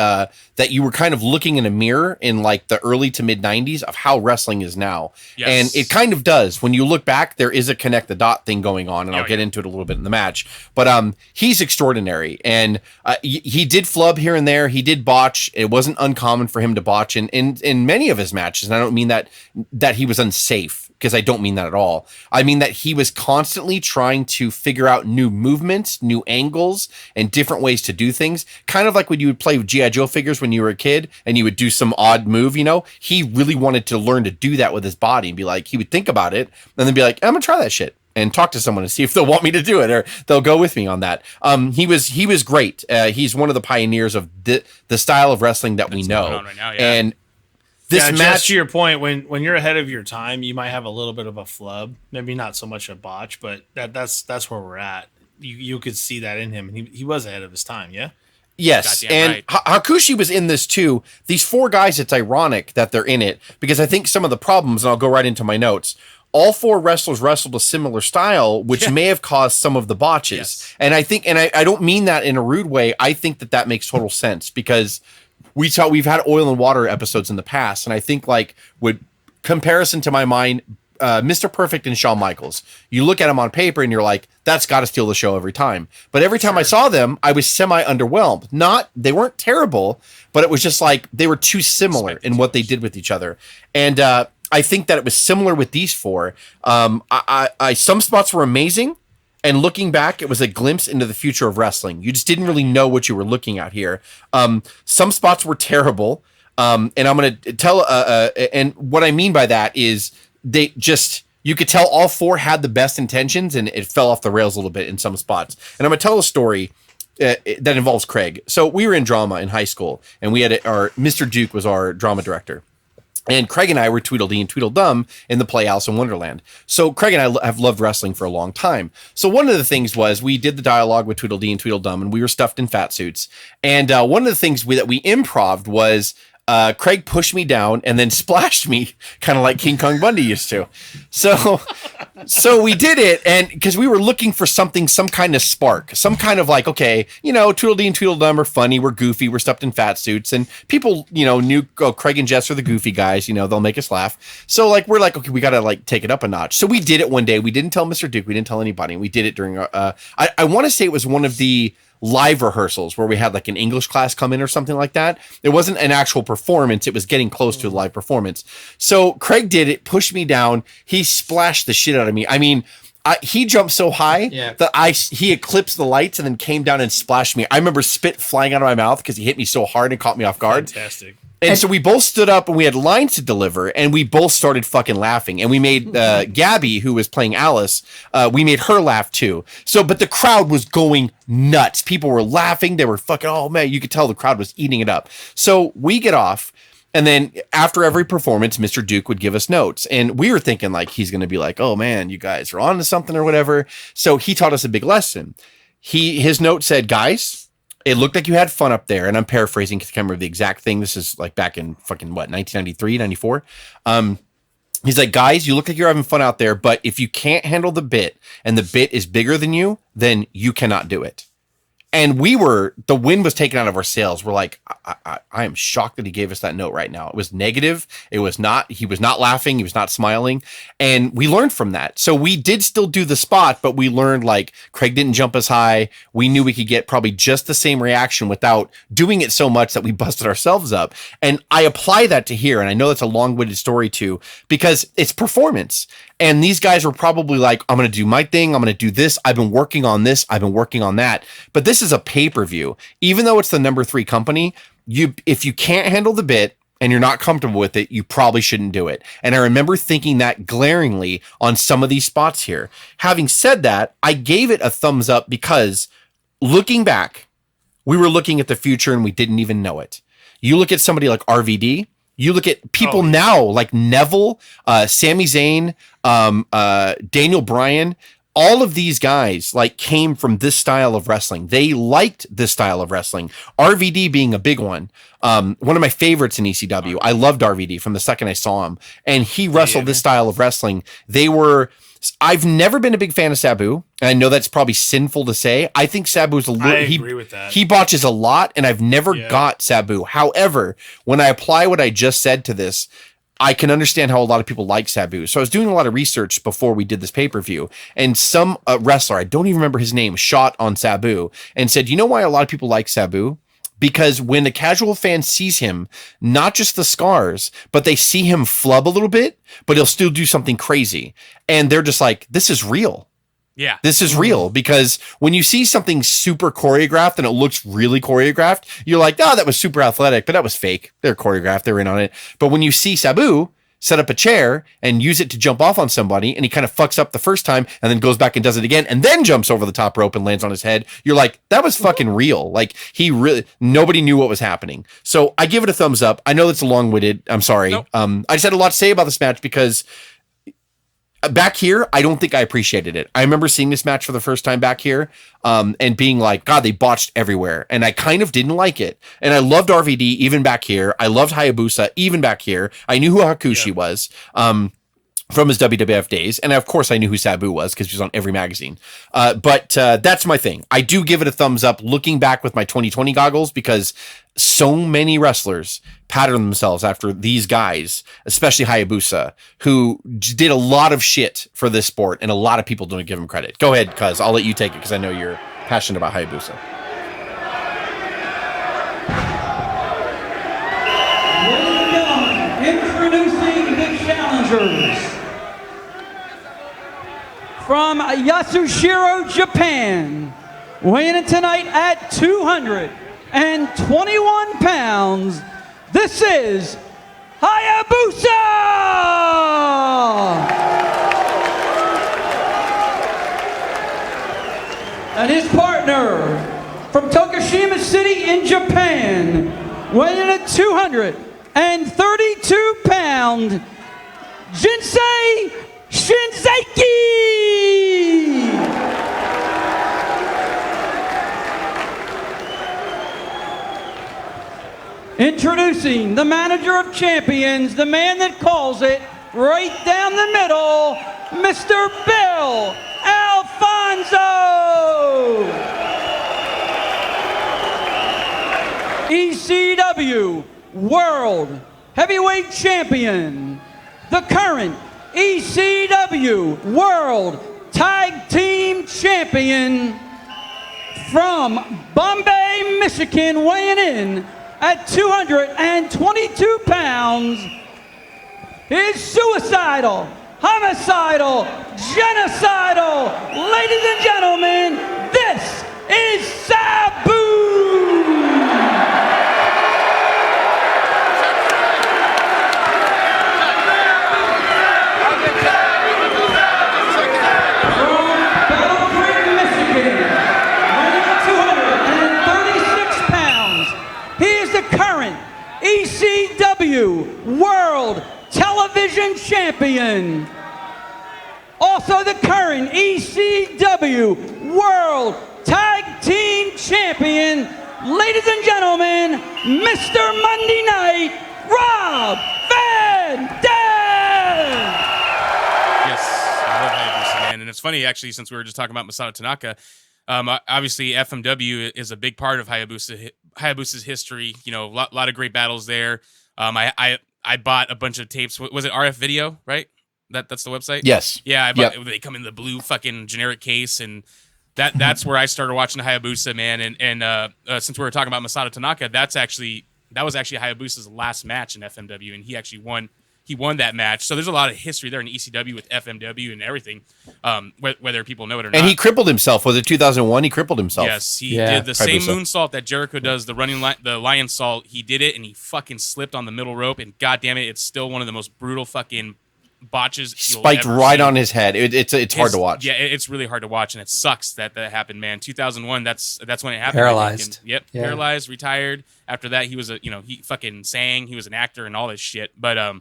that you were kind of looking in a mirror in like the early to mid 90s of how wrestling is now. Yes. And it kind of does. When you look back, there is a connect the dot thing going on, and I'll get into it a little bit in the match. But he's extraordinary, and he did flub here and there. He did botch. It wasn't uncommon for him to botch in many of his matches, and I don't mean that he was unsafe, because I don't mean that at all. I mean that he was constantly trying to figure out new movements, new angles, and different ways to do things. Kind of like when you would play with G.I. Joe figures when you were a kid and you would do some odd move, you know? He really wanted to learn to do that with his body and be like, he would think about it and then be like, I'm going to try that shit and talk to someone and see if they'll want me to do it or they'll go with me on that. He was great. He's one of the pioneers of the style of wrestling that we know. Right now, And this match, just to your point, when you're ahead of your time, you might have a little bit of a flub, maybe not so much a botch, but that's where we're at. You could see that in him, and he was ahead of his time. Yeah. Yes, Goddamn and right. Hakushi was in this too. These four guys, it's ironic that they're in it because I think some of the problems, and I'll go right into my notes. All four wrestlers wrestled a similar style, which may have caused some of the botches. Yes. And I think, and I don't mean that in a rude way. I think that makes total sense because we've had oil and water episodes in the past, and I think like with comparison to my mind, Mr. Perfect and Shawn Michaels, you look at them on paper and you're like, that's got to steal the show every time. But every time I saw them, I was semi underwhelmed. They weren't terrible, but it was just like they were too similar in what they did with each other. And I think that it was similar with these four. Some spots were amazing. And looking back, it was a glimpse into the future of wrestling. You just didn't really know what you were looking at here. Some spots were terrible. And I'm going to tell, and what I mean by that is you could tell all four had the best intentions and it fell off the rails a little bit in some spots. And I'm going to tell a story that involves Craig. So we were in drama in high school and we had Mr. Duke was our drama director. And Craig and I were Tweedledee and Tweedledum in the Playhouse in Wonderland. So Craig and I have loved wrestling for a long time. So one of the things was we did the dialogue with Tweedledee and Tweedledum, and we were stuffed in fat suits. And one of the things that we improv'd was Craig pushed me down and then splashed me, kind of like King Kong Bundy used to. So we did it, and because we were looking for some kind of spark, some kind of like, okay, Tweedledee and Tweedledum are funny, we're goofy, we're stuffed in fat suits, and people, knew Craig and Jess are the goofy guys, they'll make us laugh. So like we're like, okay, we gotta like take it up a notch. So we did it one day. We didn't tell Mr. Duke, we didn't tell anybody, and we did it during I want to say it was one of the live rehearsals where we had like an English class come in or something like that. It wasn't an actual performance. It was getting close to a live performance. So Craig did it, pushed me down. He splashed the shit out of me. I mean, he jumped so high that he eclipsed the lights and then came down and splashed me. I remember spit flying out of my mouth because he hit me so hard and caught me off guard. Fantastic. And so we both stood up and we had lines to deliver and we both started fucking laughing. And we made Gabby, who was playing Alice, we made her laugh too. But the crowd was going nuts. People were laughing. They were fucking, oh man, you could tell the crowd was eating it up. So we get off. And then after every performance, Mr. Duke would give us notes. And we were thinking like, he's going to be like, oh man, you guys are on to something or whatever. So he taught us a big lesson. His note said, guys, it looked like you had fun up there. And I'm paraphrasing because I can't remember the exact thing. This is like back in fucking 1993, 94. He's like, guys, you look like you're having fun out there, but if you can't handle the bit and the bit is bigger than you, then you cannot do it. And the wind was taken out of our sails. We're like, I am shocked that he gave us that note right now. It was negative. He was not laughing. He was not smiling. And we learned from that. So we did still do the spot, but we learned like Craig didn't jump as high. We knew we could get probably just the same reaction without doing it so much that we busted ourselves up. And I apply that to here. And I know that's a long-winded story too, because it's performance. And these guys were probably like, I'm going to do my thing. I'm going to do this. I've been working on this. I've been working on that. But this is a pay-per-view. Even though it's the number 3 company, if you can't handle the bit and you're not comfortable with it, you probably shouldn't do it. And I remember thinking that glaringly on some of these spots here. Having said that, I gave it a thumbs up because looking back, we were looking at the future and we didn't even know it. You look at somebody like RVD, You look at people now like Neville, Sami Zayn, Daniel Bryan. All of these guys like came from this style of wrestling. They liked this style of wrestling. RVD being a big one. One of my favorites in ECW. I loved RVD from the second I saw him, and he wrestled this style of wrestling. I've never been a big fan of Sabu. And I know that's probably sinful to say. I think Sabu's a little. I agree with that. He botches a lot, and I've never got Sabu. However, when I apply what I just said to this, I can understand how a lot of people like Sabu. So I was doing a lot of research before we did this pay-per-view, and some wrestler, I don't even remember his name, shot on Sabu and said, you know why a lot of people like Sabu? Because when a casual fan sees him, not just the scars, but they see him flub a little bit, but he'll still do something crazy. And they're just like, this is real. Yeah. This is real, because when you see something super choreographed and it looks really choreographed, you're like, oh, that was super athletic, but that was fake. They're choreographed. They're in on it. But when you see Sabu set up a chair and use it to jump off on somebody, and he kind of fucks up the first time and then goes back and does it again and then jumps over the top rope and lands on his head, you're like, that was fucking real. Like, nobody knew what was happening. So I give it a thumbs up. I know that's long-winded. I'm sorry. Nope. I just had a lot to say about this match because back here, I don't think I appreciated it. I remember seeing this match for the first time back here and being like, God, they botched everywhere. And I kind of didn't like it. And I loved RVD even back here. I loved Hayabusa even back here. I knew who Hakushi was from his WWF days. And of course, I knew who Sabu was because he was on every magazine. But that's my thing. I do give it a thumbs up looking back with my 2020 goggles, because so many wrestlers pattern themselves after these guys, especially Hayabusa, who did a lot of shit for this sport, and a lot of people don't give him credit. Go ahead, cuz I'll let you take it, because I know you're passionate about Hayabusa. Introducing the challengers from Yasushiro, Japan, weighing in tonight at 221 pounds. This is Hayabusa! And his partner from Tokushima City in Japan, weighing in at 232 pounds, Jinsei Shinseiki! Introducing the manager of champions, the man that calls it right down the middle, Mr. Bill Alfonso! ECW World Heavyweight Champion, the current ECW World Tag Team Champion from Bombay, Michigan, weighing in at 222 pounds, is suicidal, homicidal, genocidal. Ladies and gentlemen, this is Sabu! ECW World Television Champion. Also the current ECW World Tag Team Champion, ladies and gentlemen, Mr. Monday Night, Rob Van Dam! Yes, I love Hayabusa, man. And it's funny, actually, since we were just talking about Masato Tanaka, obviously FMW is a big part of Hayabusa's history. You know, a lot of great battles there. I bought a bunch of tapes. Was it RF Video, right? That's the website? Yes. Yeah, I bought, they come in the blue fucking generic case, and that's where I started watching Hayabusa, man. And since we were talking about Masato Tanaka, that was actually Hayabusa's last match in FMW, and he actually won. He won that match. So there's a lot of history there in ECW with FMW and everything, whether people know it or not. And he crippled himself. Was it 2001? He crippled himself. Yes, he did the same moonsault that Jericho does, the lion salt. He did it, and he fucking slipped on the middle rope, and goddamn it, it's still one of the most brutal fucking botches you'll Spiked ever right see. on his head. It's hard to watch. Yeah, it's really hard to watch, and it sucks that happened, man. 2001, that's when it happened. Paralyzed. Yep, Yeah. paralyzed, retired. After that, he was he fucking sang, he was an actor and all this shit. But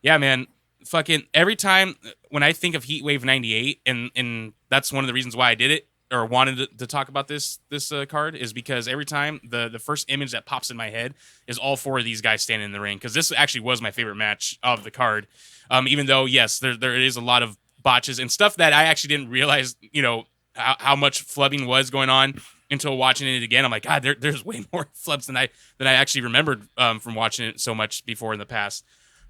yeah, man, fucking every time when I think of HeatWave '98, and that's one of the reasons why I did it or wanted to talk about this card is because every time the first image that pops in my head is all four of these guys standing in the ring, because this actually was my favorite match of the card. Even though, yes, there is a lot of botches and stuff that I actually didn't realize, how much flubbing was going on until watching it again. I'm like, God, there's way more flubs than I actually remembered from watching it so much before in the past.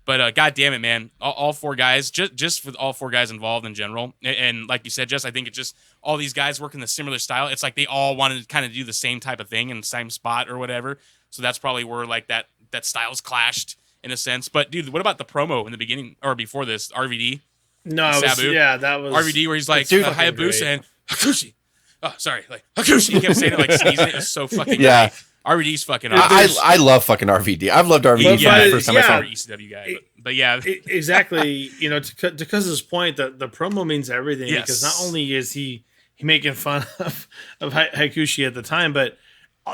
But God damn it, man, all four guys, just for all four guys involved in general. And like you said, Jess, I think it's just all these guys work in the similar style. It's like they all wanted to kind of do the same type of thing in the same spot or whatever. So that's probably where like that styles clashed in a sense. But dude, what about the promo in the beginning or before this? RVD? No, Sabu? that was RVD where he's like, dude, Hayabusa and Hakushi. Oh, sorry. Like, Hakushi. He kept saying it like sneezing. It was so fucking Yeah. great. RVD's fucking I love fucking RVD. I've loved RVD from the first time I saw him. ECW guy. But yeah. Exactly. To Cuz's point, the promo means everything, because not only is he making fun of Haikushi at the time, but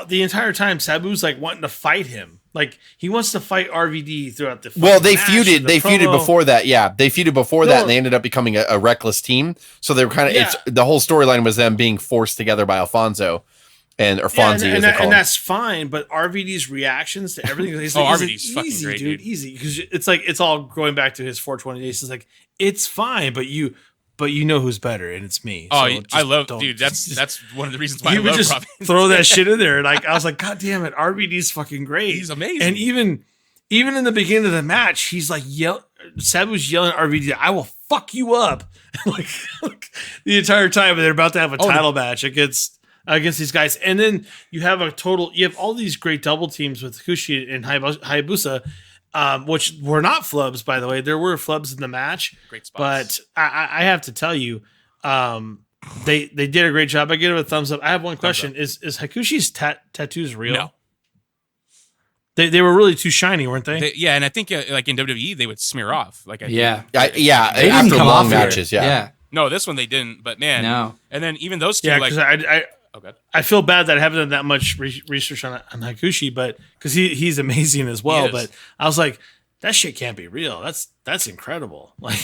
the entire time Sabu's like wanting to fight him. Like he wants to fight RVD throughout the they match, feuded. They feuded before that. Yeah, they feuded before that, and they ended up becoming a reckless team. So they were kind of. The whole storyline was them being forced together by Alfonso. Or Fonzie, and that's fine, but RVD's reactions to everything, he's like, RVD's fucking easy, great, dude. Easy, because it's like it's all going back to his 420 days. It's like it's fine, but you know who's better, and it's me. Oh, so I love, dude. That's one of the reasons why you I would love just Robin. throw that shit in there. Like I was like, God damn it, RVD's fucking great. He's amazing. And even in the beginning of the match, he's like Sabu's yelling at RVD, "I will fuck you up," like the entire time. And they're about to have a title match against these guys, and then you have all these great double teams with Hakushi and Hayabusa, which were not flubs, by the way. There were flubs in the match, great spots. But I have to tell you, they did a great job. I give it a thumbs up. I have one question: Is Hakushi's tattoos real? No. They were really too shiny, weren't they? Yeah, and I think like in WWE they would smear off. Like They after didn't come long off matches. here. Yeah. No, this one they didn't. But man, No. And then even those two, Yeah, like, because I feel bad that I haven't done that much research on Hakushi, but because he's amazing as well. But I was like, that shit can't be real. That's incredible. Like,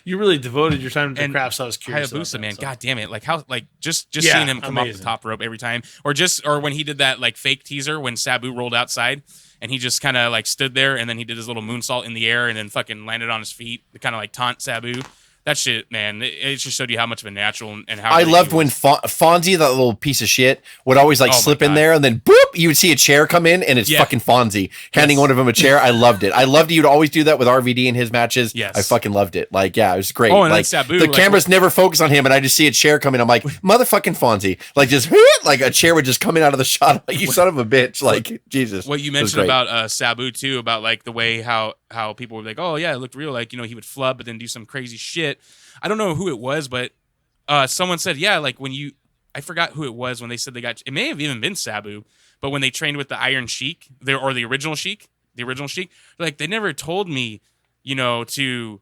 you really devoted your time to the craft. So I was curious. Hayabusa, man, god damn it! Like how, like just seeing him come off the top rope every time, or when he did that like fake teaser when Sabu rolled outside and he just kind of like stood there and then he did his little moonsault in the air and then fucking landed on his feet to kind of like taunt Sabu. That shit, man, it just showed you how much of a natural and how I loved when Fonzie, that little piece of shit, would always like slip in there and then boop, you would see a chair come in and it's fucking Fonzie handing one of them a chair. I loved it. I loved it. You'd always do that with RVD in his matches. Yes. I fucking loved it. Like, yeah, it was great. Oh, and like Sabu, the cameras never focus on him and I just see a chair come in. I'm like, motherfucking Fonzie. Like just like a chair would just come in out of the shot. Like, you son of a bitch. Like, Jesus. What you mentioned about Sabu too, about like the way how people were like, oh yeah, it looked real. Like, he would flub but then do some crazy shit. I don't know who it was, but someone said, yeah, like I forgot who it was when they said it may have even been Sabu, but when they trained with the Iron Sheik, the original Sheik, like they never told me, to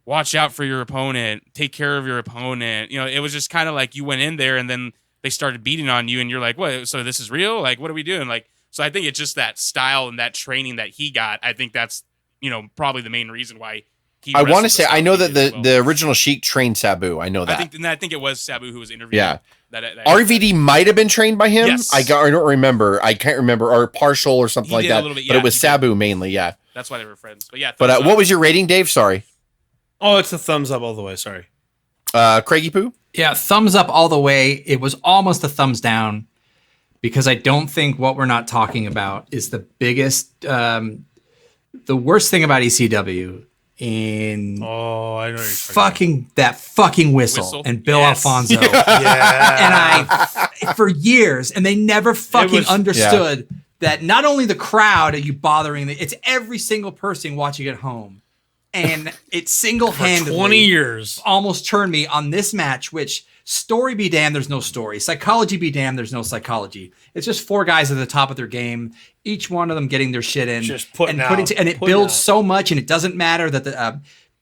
watch out for your opponent, take care of your opponent. It was just kind of like you went in there and then they started beating on you and you're like, what? So this is real? Like, what are we doing? Like, so I think it's just that style and that training that he got. I think that's, probably the main reason why. I want to say I know that the original Sheik trained Sabu. I know that. I think it was Sabu who was interviewed. Yeah. RVD might have been trained by him. Yes. I don't remember. I can't remember, or partial or something like that. But it was Sabu mainly. Yeah. That's why they were friends. But yeah. But what was your rating, Dave? Sorry. Oh, it's a thumbs up all the way. Sorry. Craigie Poo? Yeah, thumbs up all the way. It was almost a thumbs down because I don't think what we're not talking about is the biggest, the worst thing about ECW. I know what you're fucking that fucking whistle and Bill Alfonso. And I for years, and they never fucking understood that not only the crowd are you bothering, it's every single person watching at home. And it single-handedly for 20 years almost turned me on this match, which story be damned, there's no story. Psychology be damned, there's no psychology. It's just four guys at the top of their game, each one of them getting their shit in. Just putting and it builds so much, and it doesn't matter that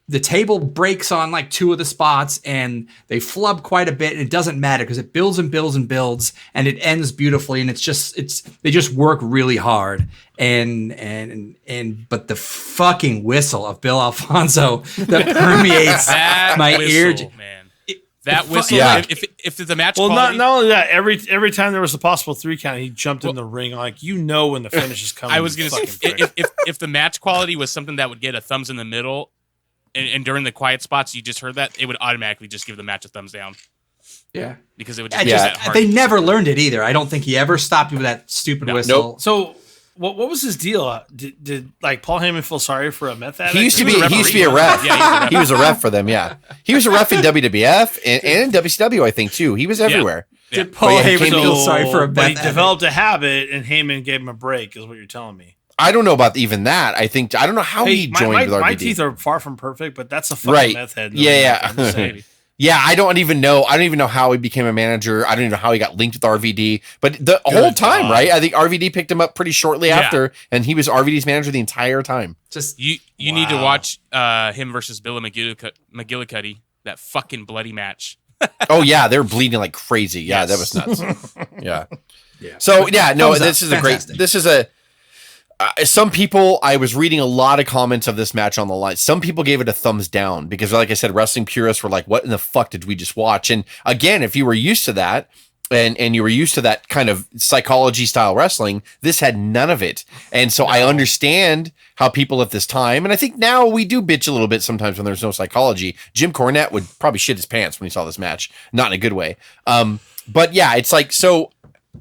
the table breaks on like 2 of the spots and they flub quite a bit, and it doesn't matter because it builds and builds and builds and it ends beautifully, and they just work really hard. But the fucking whistle of Bill Alfonso that permeates my ear, man. That whistle, if the match well, quality... not only that, every time there was a possible 3 count, he jumped in the ring like, when the finish is coming. I was going to say, if the match quality was something that would get a thumbs in the middle, and during the quiet spots you just heard that, it would automatically just give the match a thumbs down. Yeah, because it would just they never learned it either. I don't think he ever stopped with that stupid whistle. Nope. So what was his deal? Did like Paul Heyman feel sorry for a meth addict? He used to be a ref. Yeah, he was a ref for them. Yeah, he was a ref in WWF and in WCW, I think too. He was everywhere. Yeah. Did Paul Heyman feel sorry for a meth addict? He developed a habit, and Heyman gave him a break. Is what you're telling me? I don't know about even that. I don't know how he joined with RVD. My teeth are far from perfect, but that's a fucking meth head. Yeah. Yeah, I don't even know how he became a manager. I don't even know how he got linked with RVD. But the whole time, right? I think RVD picked him up pretty shortly after, and he was RVD's manager the entire time. Just you need to watch him versus Billy McGillicuddy, that fucking bloody match. Oh yeah, they're bleeding like crazy. Yeah, that was nuts. Yeah. So this is a some people, I was reading a lot of comments of this match on the line. Some people gave it a thumbs down because, like I said, wrestling purists were like, what in the fuck did we just watch? And again, if you were used to that and you were used to that kind of psychology style wrestling, this had none of it. And so I understand how people at this time, and I think now we do bitch a little bit sometimes when there's no psychology. Jim Cornette would probably shit his pants when he saw this match, not in a good way. But yeah, it's like, so.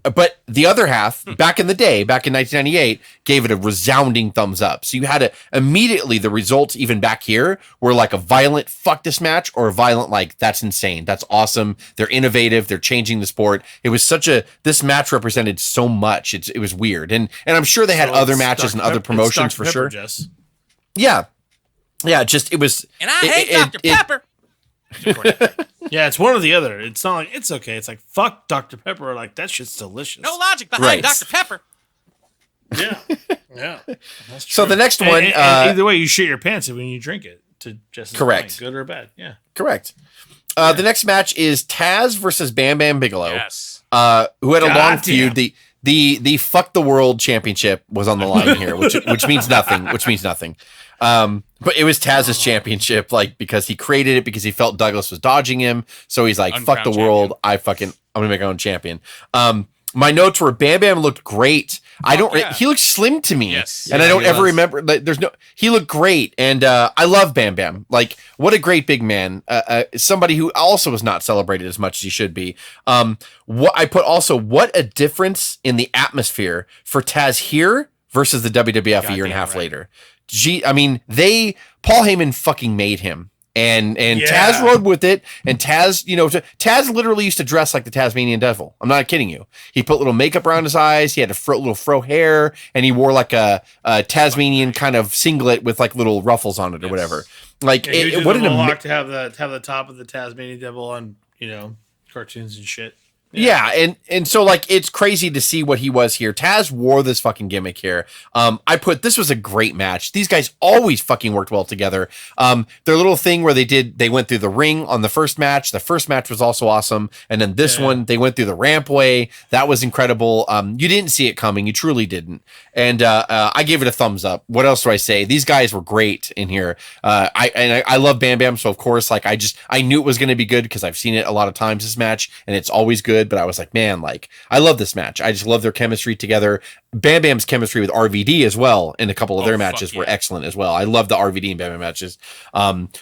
But the other half, back in the day, back in 1998, gave it a resounding thumbs up. So you had immediately the results, even back here, were like a violent fuck this match or a violent like, that's insane. That's awesome. They're innovative. They're changing the sport. It was this match represented so much. It was weird. And I'm sure they had other matches and other promotions for sure. Jess. Yeah. Yeah. It was. And I hate Dr. Pepper. Yeah, it's one or the other. It's not like it's okay. It's like fuck Dr. Pepper. Like that shit's delicious. No logic behind Dr. Pepper. Yeah, that's true. So the next one, and either way, you shit your pants when you drink it. To just correct, good or bad. Yeah, correct. The next match is Taz versus Bam Bam Bigelow. Yes. Who had a long feud. The fuck the world championship was on the line here, which means nothing. But it was Taz's championship, like, because he created it because he felt Douglas was dodging him. So he's like, fuck the world. I'm gonna make my own champion. My notes were Bam Bam looked great. He looked slim to me. Yes. And I don't ever remember, like, he looked great. And I love Bam Bam. Like, what a great big man. Somebody who also was not celebrated as much as he should be. What a difference in the atmosphere for Taz here versus the WWF a year and a half later. Paul Heyman fucking made him. And Taz rode with it, and Taz, Taz literally used to dress like the Tasmanian Devil. I'm not kidding you. He put little makeup around his eyes. He had a little fro hair, and he wore like a Tasmanian kind of singlet with like little ruffles on it or whatever. Like, what an amazing to have the top of the Tasmanian Devil on, cartoons and shit. Yeah, and so like it's crazy to see what he was here. Taz wore this fucking gimmick here. This was a great match. These guys always fucking worked well together. Their little thing where they went through the ring on the first match. The first match was also awesome, and then this one they went through the rampway. That was incredible. You didn't see it coming. You truly didn't. And I gave it a thumbs up. What else do I say? These guys were great in here. I love Bam Bam, so of course like I knew it was going to be good because I've seen it a lot of times this match, and it's always good. But I was like, man, like I love this match. I just love their chemistry together. Bam Bam's chemistry with RVD as well in a couple of their matches were excellent as well. I love the RVD and Bam Bam matches.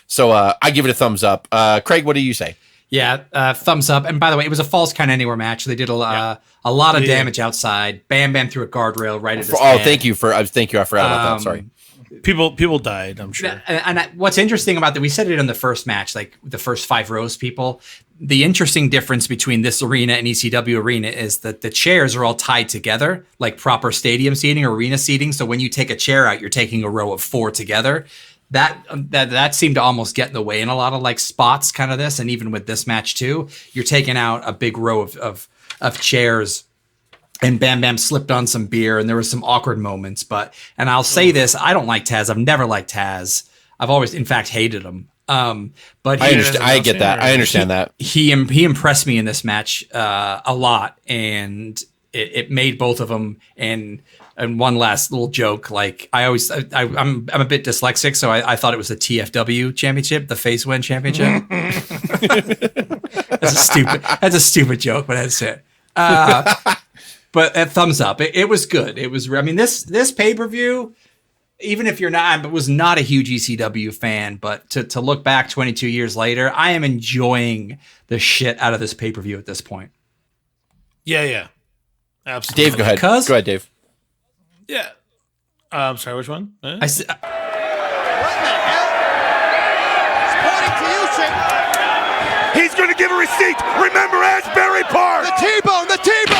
So I give it a thumbs up. Craig, what do you say? Yeah, thumbs up. And by the way, it was a false count anywhere match. They did a lot of damage outside. Bam Bam threw a guardrail right at his head. Thank you. I forgot about that. Sorry. People died, I'm sure. And what's interesting about that, we said it in the first match, like the first 5 rows, people. The interesting difference between this arena and ECW arena is that the chairs are all tied together, like proper stadium seating or arena seating. So when you take a chair out, you're taking a row of 4 together. That seemed to almost get in the way in a lot of like spots, kind of this, and even with this match too, you're taking out a big row of chairs. And Bam Bam slipped on some beer, and there was some awkward moments. And I'll say this: I don't like Taz. I've never liked Taz. I've always, in fact, hated him. But I understand. I get that. I understand that. He impressed me in this match a lot, and it made both of them. And one last little joke, like I'm a bit dyslexic, so I thought it was the TFW championship, the face win championship. That's a stupid joke, but that's it. But a thumbs up. It was good. It was. I mean, this pay-per-view, even if you're not, I was not a huge ECW fan, but to look back 22 years later, I am enjoying the shit out of this pay-per-view at this point. Yeah. Absolutely. Dave, go ahead. Go ahead, Dave. Yeah. I'm sorry, which one? What the hell? He's pointing to you, Chick. He's going to give a receipt. Remember Asbury Park. The T-bone, the T-bone.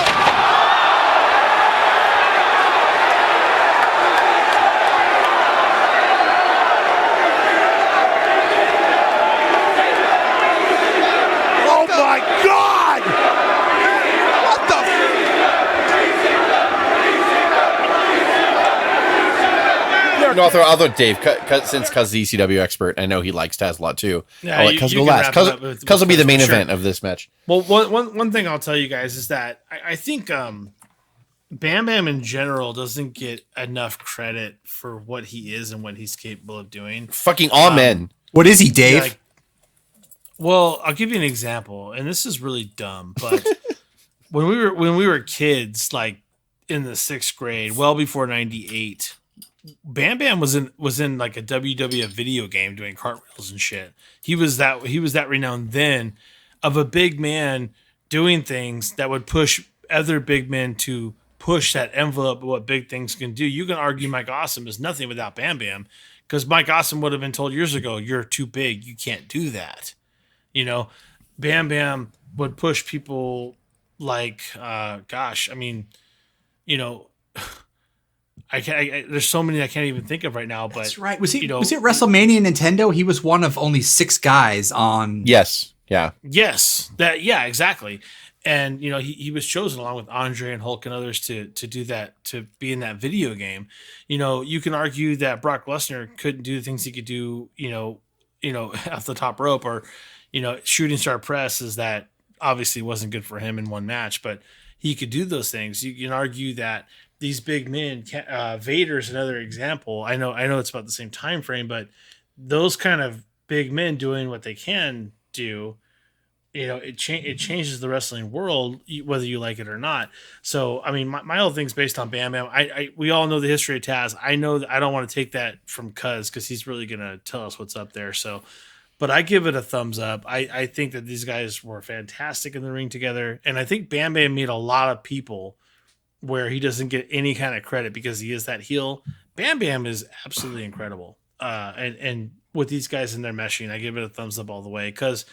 Oh my God! What the? No, I'll throw Dave, since Cuz the ECW expert. I know he likes Taz a lot too. Yeah, I'll let Cuz go last. Cuz will be the main event of this match. Well, one thing I'll tell you guys is that I think Bam Bam in general doesn't get enough credit for what he is and what he's capable of doing. Fucking amen. What is he, Dave? Well, I'll give you an example, and this is really dumb, but when we were kids, like in the 6th grade, well before '98, Bam Bam was in like a WWF video game doing cartwheels and shit. He was that renowned then of a big man doing things that would push other big men to push that envelope of what big things can do. You can argue Mike Awesome is nothing without Bam Bam, because Mike Awesome would have been told years ago, "You're too big. You can't do that." You know, Bam Bam would push people like, gosh, I mean, you know. There's so many I can't even think of right now. But that's right. Was it WrestleMania Nintendo? He was one of only 6 guys on. Yes. Yeah. Yes. Exactly. And you know he was chosen along with Andre and Hulk and others to do that, to be in that video game. You know, you can argue that Brock Lesnar couldn't do the things he could do. You know, off the top rope, or shooting star press, is that obviously wasn't good for him in one match, but he could do those things. You can argue that these big men, Vader's another example. I know it's about the same time frame, but those kind of big men doing what they can do, it changes the wrestling world, whether you like it or not. So, I mean, my whole thing's based on Bam Bam. We all know the history of Taz. I know that I don't want to take that from Cuz, because he's really going to tell us what's up there. So, but I give it a thumbs up. I think that these guys were fantastic in the ring together, and I think Bam Bam made a lot of people where he doesn't get any kind of credit because he is that heel. Bam Bam is absolutely incredible. And with these guys in their meshing, I give it a thumbs up all the way, because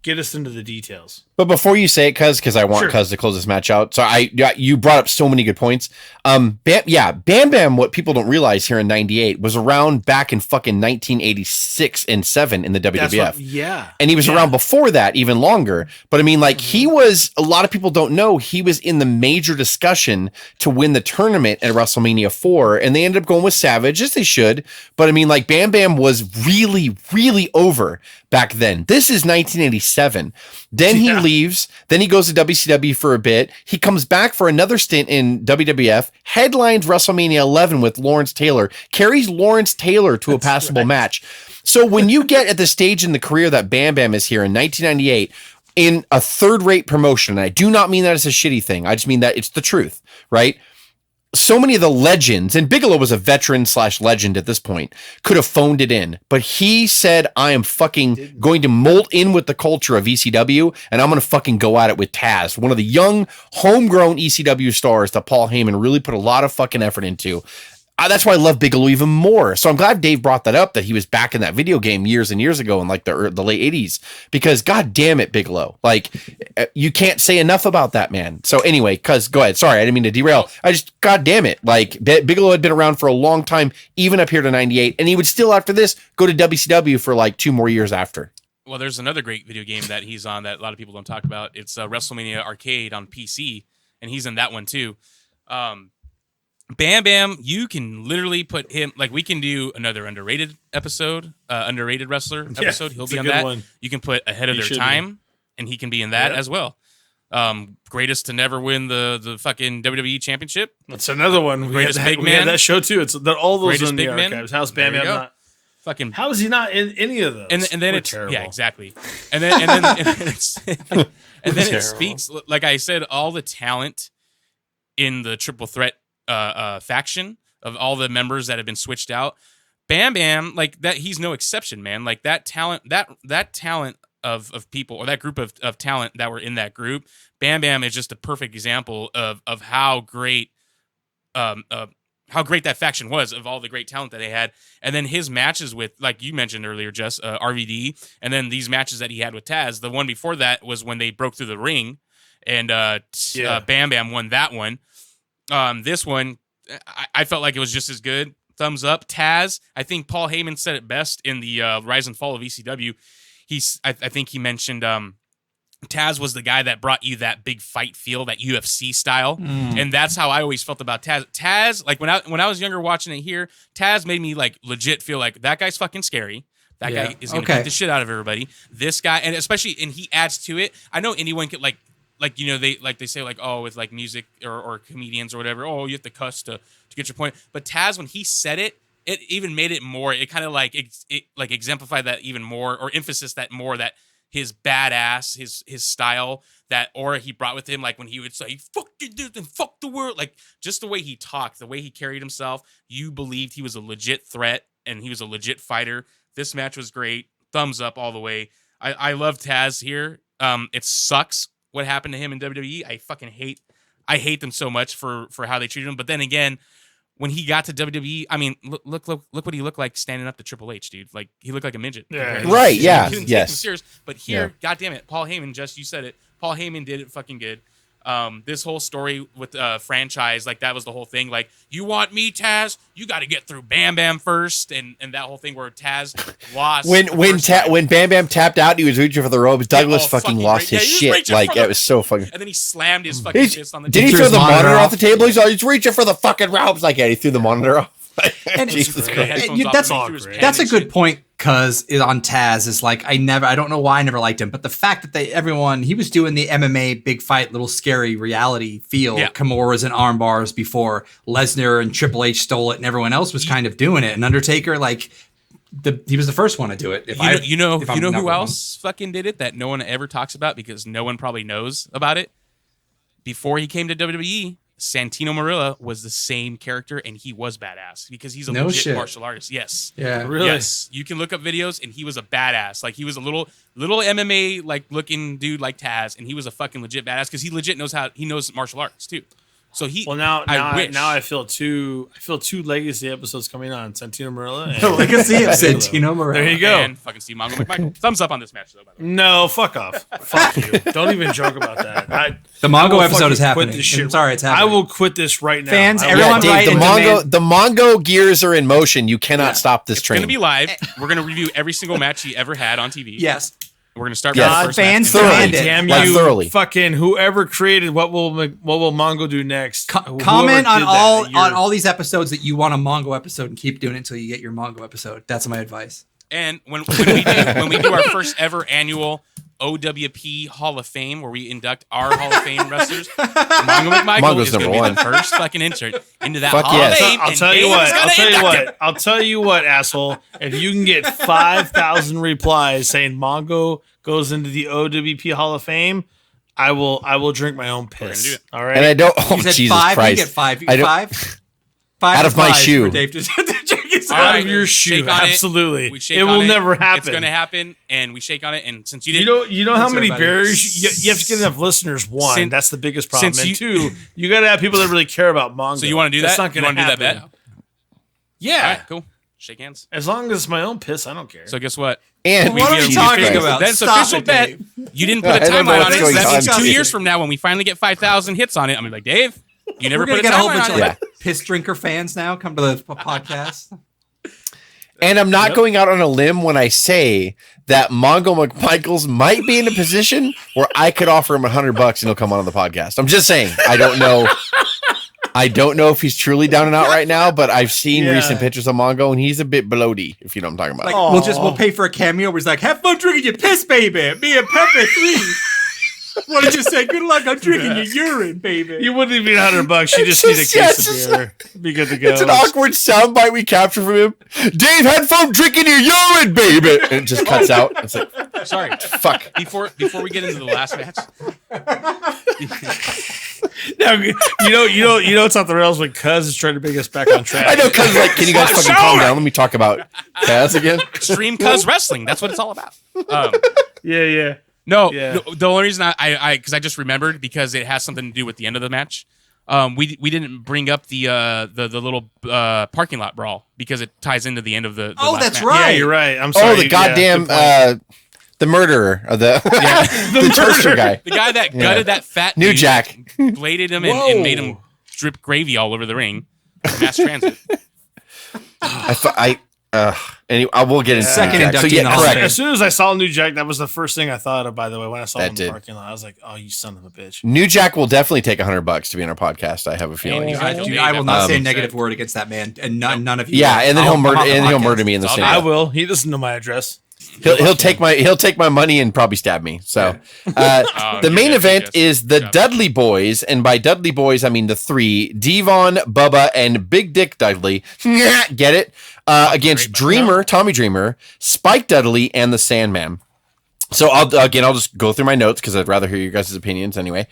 get us into the details. But before you say it, because I want Cuz to close this match out. So you brought up so many good points. Bam Bam, what people don't realize here in '98 was around back in fucking 1986 and 7 in the WWF. And he was around before that, even longer. But I mean, like, he was, a lot of people don't know, he was in the major discussion to win the tournament at WrestleMania 4, and they ended up going with Savage, as they should. But I mean, like, Bam Bam was really, really over back then. This is 1987. Then he leaves. Then he goes to WCW for a bit. He comes back for another stint in WWF, headlines WrestleMania 11 with Lawrence Taylor, carries Lawrence Taylor to a passable match. So when you get at the stage in the career that Bam Bam is here in 1998, in a third-rate promotion, and I do not mean that as a shitty thing, I just mean that it's the truth, right? So many of the legends, and Bigelow was a veteran / legend at this point, could have phoned it in, but he said, I am fucking going to mold in with the culture of ECW, and I'm going to fucking go at it with Taz, one of the young, homegrown ECW stars that Paul Heyman really put a lot of fucking effort into. That's why I love Bigelow even more. So I'm glad Dave brought that up, that he was back in that video game years and years ago in like the late 80s, because god damn it, Bigelow. Like, you can't say enough about that man. So anyway, Cuz, go ahead. Sorry, I didn't mean to derail. I just, god damn it. Like, Bigelow had been around for a long time, even up here to 98, and he would still, after this, go to WCW for like 2 more years after. Well, there's another great video game that he's on that a lot of people don't talk about. It's WrestleMania Arcade on PC, and he's in that one too. Bam Bam, you can literally put him, like, we can do another underrated episode, underrated wrestler episode. He'll be on that. One. You can put Ahead of Their Time, and he can be in that as well. Greatest to never win the fucking WWE championship. That's another one. Greatest big man. We had that show too. It's all those Greatest in the big archives. How's Bam Bam not? Fucking. How is he not in any of those? And then it's terrible. Yeah, exactly. And then it speaks, like I said, all the talent in the Triple Threat faction of all the members that have been switched out. Bam Bam, like that, he's no exception, man. Like that talent, that talent of people, or that group of talent that were in that group. Bam Bam is just a perfect example of how great that faction was, of all the great talent that they had. And then his matches with, like you mentioned earlier, Jess, RVD, and then these matches that he had with Taz. The one before that was when they broke through the ring, and Bam Bam won that one. This one, I felt like it was just as good. Thumbs up. Taz, I think Paul Heyman said it best in the Rise and Fall of ECW. I think he mentioned Taz was the guy that brought you that big fight feel, that UFC style, and that's how I always felt about Taz. Taz, like when I was younger watching it here, Taz made me like legit feel like that guy's fucking scary. That guy is gonna beat the shit out of everybody. This guy, and he adds to it. I know anyone could like you know, they say like, oh, with like music or comedians or whatever, oh, you have to cuss to get your point. But Taz, when he said it, it even made it more. It kind of like it like exemplified that even more, or emphasis that more, that his badass, his style, that aura he brought with him, like when he would say, fuck you dude and fuck the world, like just the way he talked, the way he carried himself, you believed he was a legit threat and he was a legit fighter. This match was great. Thumbs up all the way. I love Taz here. It sucks what happened to him in WWE. I hate them so much for how they treated him. But then again, when he got to WWE, I mean, look what he looked like standing up to Triple H, dude. Like, he looked like a midget. Yeah. Right, yeah. He didn't take him serious. But here, goddamn it, Paul Heyman, Jess, you said it. Paul Heyman did it fucking good. This whole story with franchise, like that was the whole thing. Like, you want me, Taz? You got to get through Bam Bam first, and that whole thing where Taz lost. When Bam Bam tapped out, and he was reaching for the ropes. Douglas fucking lost his shit. Like, it was so fucking. And then he slammed his fucking fist on the. Did he throw the monitor off the table? He's reaching for the fucking ropes. Like, yeah, he threw the monitor off. And Jesus Christ. That's a good point, because on Taz is like, I don't know why I never liked him, but the fact that he was doing the MMA big fight, little scary reality feel, Kimuras and arm bars before Lesnar and Triple H stole it, and everyone else was kind of doing it. And Undertaker, like, he was the first one to do it. You know who else fucking did it that no one ever talks about, because no one probably knows about it? Before he came to WWE, Santino Marella was the same character, and he was badass because he's a legit martial artist. Yes. Yeah. Really? Yes. You can look up videos, and he was a badass. Like, he was a little MMA like looking dude like Taz, and he was a fucking legit badass because he legit knows martial arts too. So I feel two legacy episodes coming on Santino Marella. The legacy of Santino Marella. There you go. And fucking Steve Mongo McMichael. Thumbs up on this match, though. By the way. No, fuck off. Fuck you. Don't even joke about that. The Mongo episode is happening. I'm sorry, it's happening. I will quit this right now. Fans, everyone, Dave, the Mongo gears are in motion. You cannot stop this train. It's going to be live. We're going to review every single match he ever had on TV. Yes. We're going to start with the first fans match. Damn you, thoroughly. Fucking whoever created what will Mongo do next? Comment on all these episodes that you want a Mongo episode, and keep doing it until you get your Mongo episode. That's my advice. And when we do our first ever annual O.W.P. Hall of Fame, where we induct our Hall of Fame wrestlers, Mongo McMichael is going to be the first fucking insert into that Hall of Fame. I'll tell you what, asshole. If you can get 5,000 replies saying Mongo goes into the O.W.P. Hall of Fame, I will drink my own piss. All right. And I don't. Oh, you said Jesus 5, Christ! You get 5. You get 5. 5 out of my shoe. Out of your shoe, absolutely. It will never happen. It's going to happen, and we shake on it. And since you didn't, you know how many barriers you have to get enough listeners. One, that's the biggest problem. And two, you got to have people that really care about Mongo. So you want to do that? Not you want to do that bet? Yeah. All right, cool. Shake hands. As long as it's my own piss, I don't care. So guess what? And what are we talking about? That's official bet. You didn't put a timeline on it. So that means 2 years from now, when we finally get 5,000 hits on it, I'm gonna be like, Dave, you never put a timeline on it. Piss drinker fans now come to the podcast. And I'm not going out on a limb when I say that Mongo McMichaels might be in a position where I could offer him $100 and he'll come on the podcast. I'm just saying. I don't know. I don't know if he's truly down and out right now, but I've seen recent pictures of Mongo, and he's a bit bloaty, if you know what I'm talking about. Like, we'll pay for a cameo where he's like, have fun drinking your piss, baby. Me and Pepe 3. What did you say? Good luck. I'm drinking your urine, baby. You wouldn't even need $100. You just need a case of beer. Be good to go. It's an awkward soundbite we capture from him. Dave had fun drinking your urine, baby. And it just cuts out. It's like, sorry, fuck. Before we get into the last match, now, you know something else when Cuz is trying to bring us back on track. I know Cuz is like, can you guys fucking calm down? Let me talk about Cuz again. Extreme Cuz Wrestling. That's what it's all about. Yeah. No, the only reason I because I just remembered because it has something to do with the end of the match. We didn't bring up the little parking lot brawl because it ties into the end of the last that's match. right. Yeah, you're right. I'm sorry. Oh, the goddamn the murderer of the the toaster guy. The guy that gutted that fat New dude, Jack. bladed him and made him drip gravy all over the ring. Mass transit. Anyway, I will get into Second New Jack. So inductee in the Hall of correct. Fame. As soon as I saw New Jack, that was the first thing I thought of, by the way, when I saw him in the did. parking lot. I was like, oh, you son of a bitch. New Jack will definitely take $100 to be on our podcast. I have a feeling. I will not say a negative word against that man, and none of you. Yeah, and then he'll murder me in the same. I will. He doesn't know my address. He'll take my money and probably stab me. So the main event is the Dudley Boys, and by Dudley Boys I mean the three: Devon, Bubba, and Big Dick Dudley. Get it? Against Dreamer, Tommy Dreamer, Spike Dudley, and the Sandman. So I'll just go through my notes because I'd rather hear your guys' opinions anyway.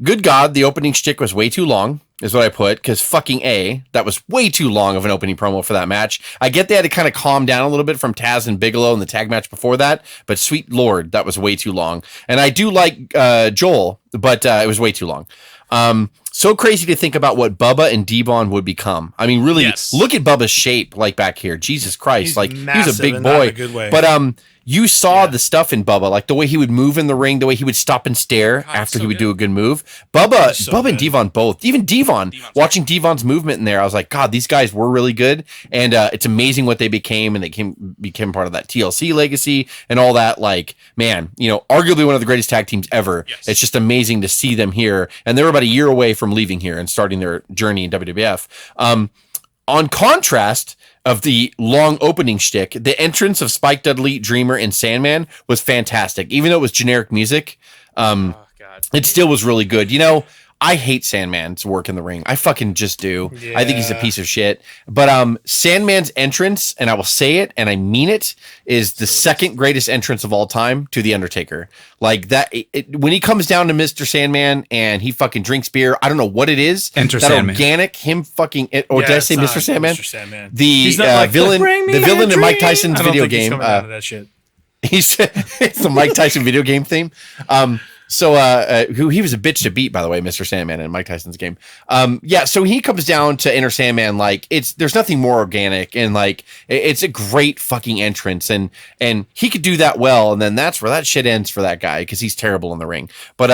Good God, the opening shtick was way too long, is what I put, because fucking that was way too long of an opening promo for that match. I get they had to kind of calm down a little bit from Taz and Bigelow in the tag match before that, but sweet Lord, that was way too long. And I do like Joel, but it was way too long. So crazy to think about what Bubba and D-Von would become. I mean, really, look at Bubba's shape, like back here. Jesus Christ, he's a big boy. But you saw the stuff in Bubba, like the way he would move in the ring, the way he would stop and stare after he would do a good move. Bubba and Devon both. Even Devon, watching Devon's movement in there, I was like, God, these guys were really good. And it's amazing what they became, and they became part of that TLC legacy and all that. Like, man, arguably one of the greatest tag teams ever. Yes. It's just amazing to see them here. And they were about a year away from leaving here and starting their journey in WWF. On contrast of the long opening shtick, the entrance of Spike Dudley, Dreamer, and Sandman was fantastic. Even though it was generic music, it still was really good. I hate Sandman's work in the ring. I fucking just do. Yeah. I think he's a piece of shit. But Sandman's entrance, and I will say it, and I mean it, is the second greatest entrance of all time to The Undertaker. Like that, when he comes down to Mr. Sandman and he fucking drinks beer, I don't know what it is. Enter that Sandman. Organic, him fucking, or did I say Mr. Sandman? Mr. Sandman. The villain in Mike Tyson's video game. That shit. It's the Mike Tyson video game theme. So he was a bitch to beat, by the way, Mr. Sandman in Mike Tyson's game. So he comes down to Enter Sandman, like there's nothing more organic, and like it's a great fucking entrance, and he could do that well, and then that's where that shit ends for that guy because he's terrible in the ring. But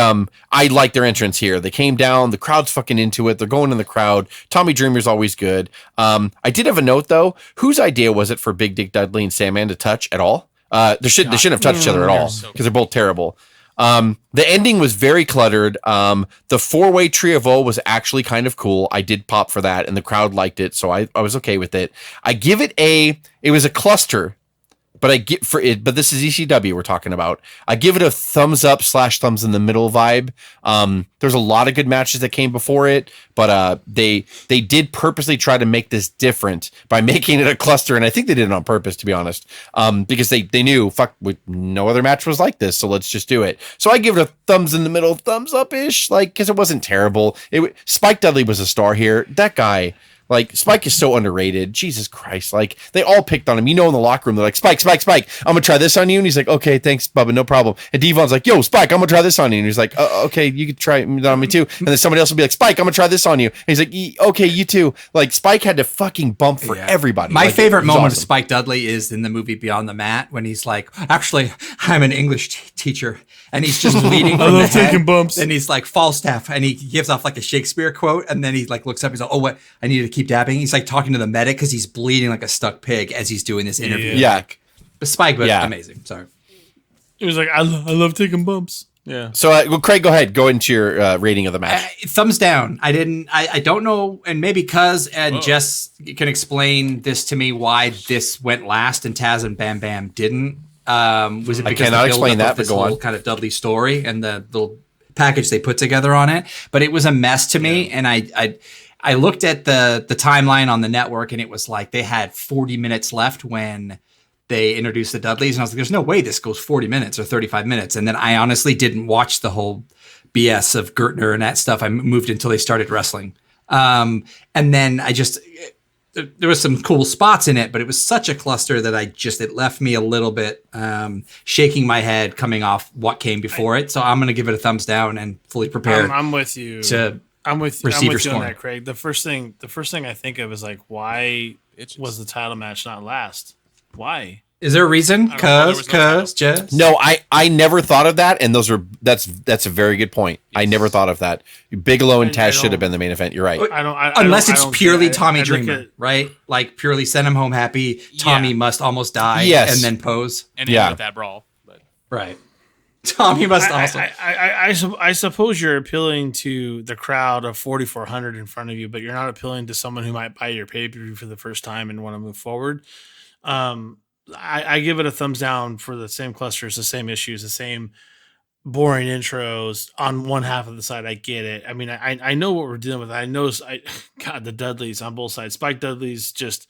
I like their entrance here. They came down, the crowd's fucking into it. They're going in the crowd. Tommy Dreamer's always good. I did have a note though. Whose idea was it for Big Dick Dudley and Sandman to touch at all? They shouldn't have touched each other at all because they're both terrible. The ending was very cluttered. The four-way Trio of O was actually kind of cool. I did pop for that, and the crowd liked it, so I was okay with it. I give it it was a cluster, but but this is ECW we're talking about. I give it a thumbs up / thumbs in the middle vibe. There's a lot of good matches that came before it, but they did purposely try to make this different by making it a cluster, and I think they did it on purpose, to be honest, because they knew no other match was like this, so let's just do it. So I give it a thumbs in the middle, thumbs up ish, because it wasn't terrible. Spike Dudley was a star here. That guy. Like, Spike is so underrated. Jesus Christ. Like, they all picked on him. In the locker room, they're like, Spike, I'm going to try this on you. And he's like, okay, thanks, Bubba, no problem. And Devon's like, yo, Spike, I'm going to try this on you. And he's like, okay, you could try that on me too. And then somebody else will be like, Spike, I'm going to try this on you. And he's like, okay, you too. Like, Spike had to fucking bump for everybody. My favorite moment of Spike Dudley is in the movie Beyond the Mat when he's like, actually, I'm an English teacher. And he's just bleeding from the head. Taking bumps. And he's like, Falstaff. And he gives off like a Shakespeare quote. And then he looks up. He's like, oh, what? I need to keep dabbing. He's like talking to the medic because he's bleeding like a stuck pig as he's doing this interview. Yeah. But Spike was amazing. Sorry. He was like, I love taking bumps. Yeah. So, well, Craig, go ahead. Go into your rating of the match. Thumbs down. I don't know, and maybe Cuz and Jess can explain this to me why this went last and Taz and Bam Bam didn't. Was it because I cannot explain that, this but go whole on. kind of Dudley story and the little package they put together on it? But it was a mess to me, and I looked at the timeline on the network, and it was like they had 40 minutes left when they introduced the Dudleys, and I was like, there's no way this goes 40 minutes or 35 minutes. And then I honestly didn't watch the whole BS of Gertner and that stuff. I moved until they started wrestling. And then there was some cool spots in it, but it was such a cluster that it left me a little bit shaking my head coming off what came before it. So I'm going to give it a thumbs down and fully prepared. I'm with you. I'm with you on that, Craig. The first thing I think of is like, why was the title match not last? Why? Is there a reason? Cause Jess? No, I never thought of that, and that's a very good point. Yes. I never thought of that. Bigelow and Taz should have been the main event. You're right. Unless it's purely Tommy Dreamer, right? Like purely send him home happy. Tommy must almost die, and then pose, and end with that brawl. But. Right. Tommy must also. I suppose you're appealing to the crowd of 4,400 in front of you, but you're not appealing to someone who might buy your pay-per-view for the first time and want to move forward. I give it a thumbs down for the same clusters, the same issues, the same boring intros on one half of the side. I get it. I mean, I know what we're dealing with. I know, God, the Dudleys on both sides. Spike Dudley's just,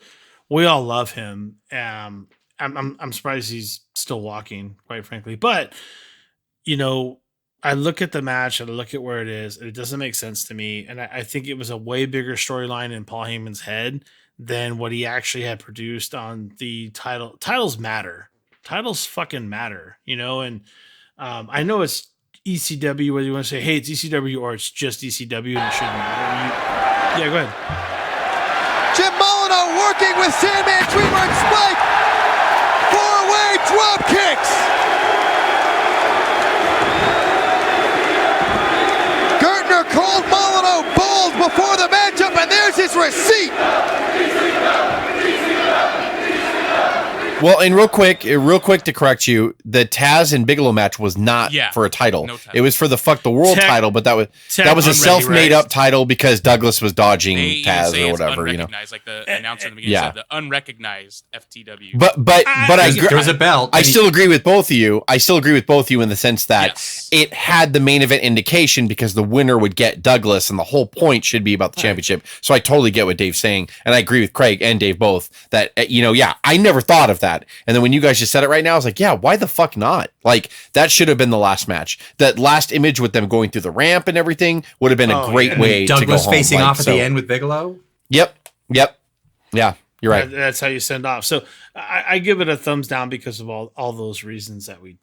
we all love him. I'm surprised he's still walking, quite frankly. But, you know, I look at the match and I look at where it is, and it doesn't make sense to me. And I think it was a way bigger storyline in Paul Heyman's head than what he actually had produced on the title. Titles matter. Titles fucking matter, you know? And I know it's ECW, whether you want to say, hey, it's ECW or it's just ECW and it shouldn't matter. Yeah, go ahead. Jim Molyneux working with Sandman, Dreamer, and Spike. Four-way drop kicks. Gertner called Molyneux bold before the matchup, and there's his receipt. Well, and real quick to correct you, the Taz and Bigelow match was not for a title. No title. It was for the Fuck the World title, but that was a self-made up title because Douglas was dodging Taz or whatever. You know, like the announcer in the beginning said, the unrecognized FTW. But there was a belt. I still agree with both of you. I still agree with both of you in the sense that it had the main event indication because the winner would get Douglas, and the whole point should be about the championship. So I totally get what Dave's saying, and I agree with Craig and Dave both that I never thought of that. And then when you guys just said it right now, I was like, yeah, why the fuck not? Like, that should have been the last match. That last image with them going through the ramp and everything would have been a great way to go home. Douglas facing off at the end with Bigelow? Yep. Yeah, you're right. That's how you send off. So I give it a thumbs down because of all those reasons that we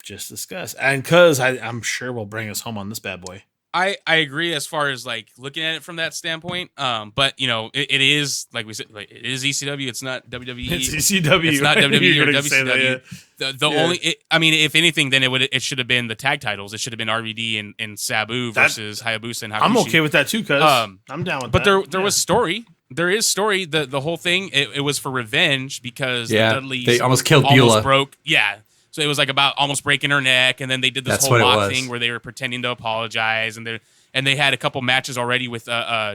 just discussed. And because I'm sure will bring us home on this bad boy. I agree as far as like looking at it from that standpoint. But you know, it is like we said, like it is ECW. It's not WWE. It's ECW. It's not WWE or WCW. That, only, I mean, if anything, then it should have been the tag titles. It should have been RVD and Sabu versus Hayabusa and Hakushi. I'm okay with that too, cuz I'm down with that. But there was story. There is story. The whole thing it was for revenge because the Dudleys they almost killed Beulah. Broke. Yeah. So it was like about almost breaking her neck, and then they did this whole mock thing where they were pretending to apologize, and they had a couple matches already with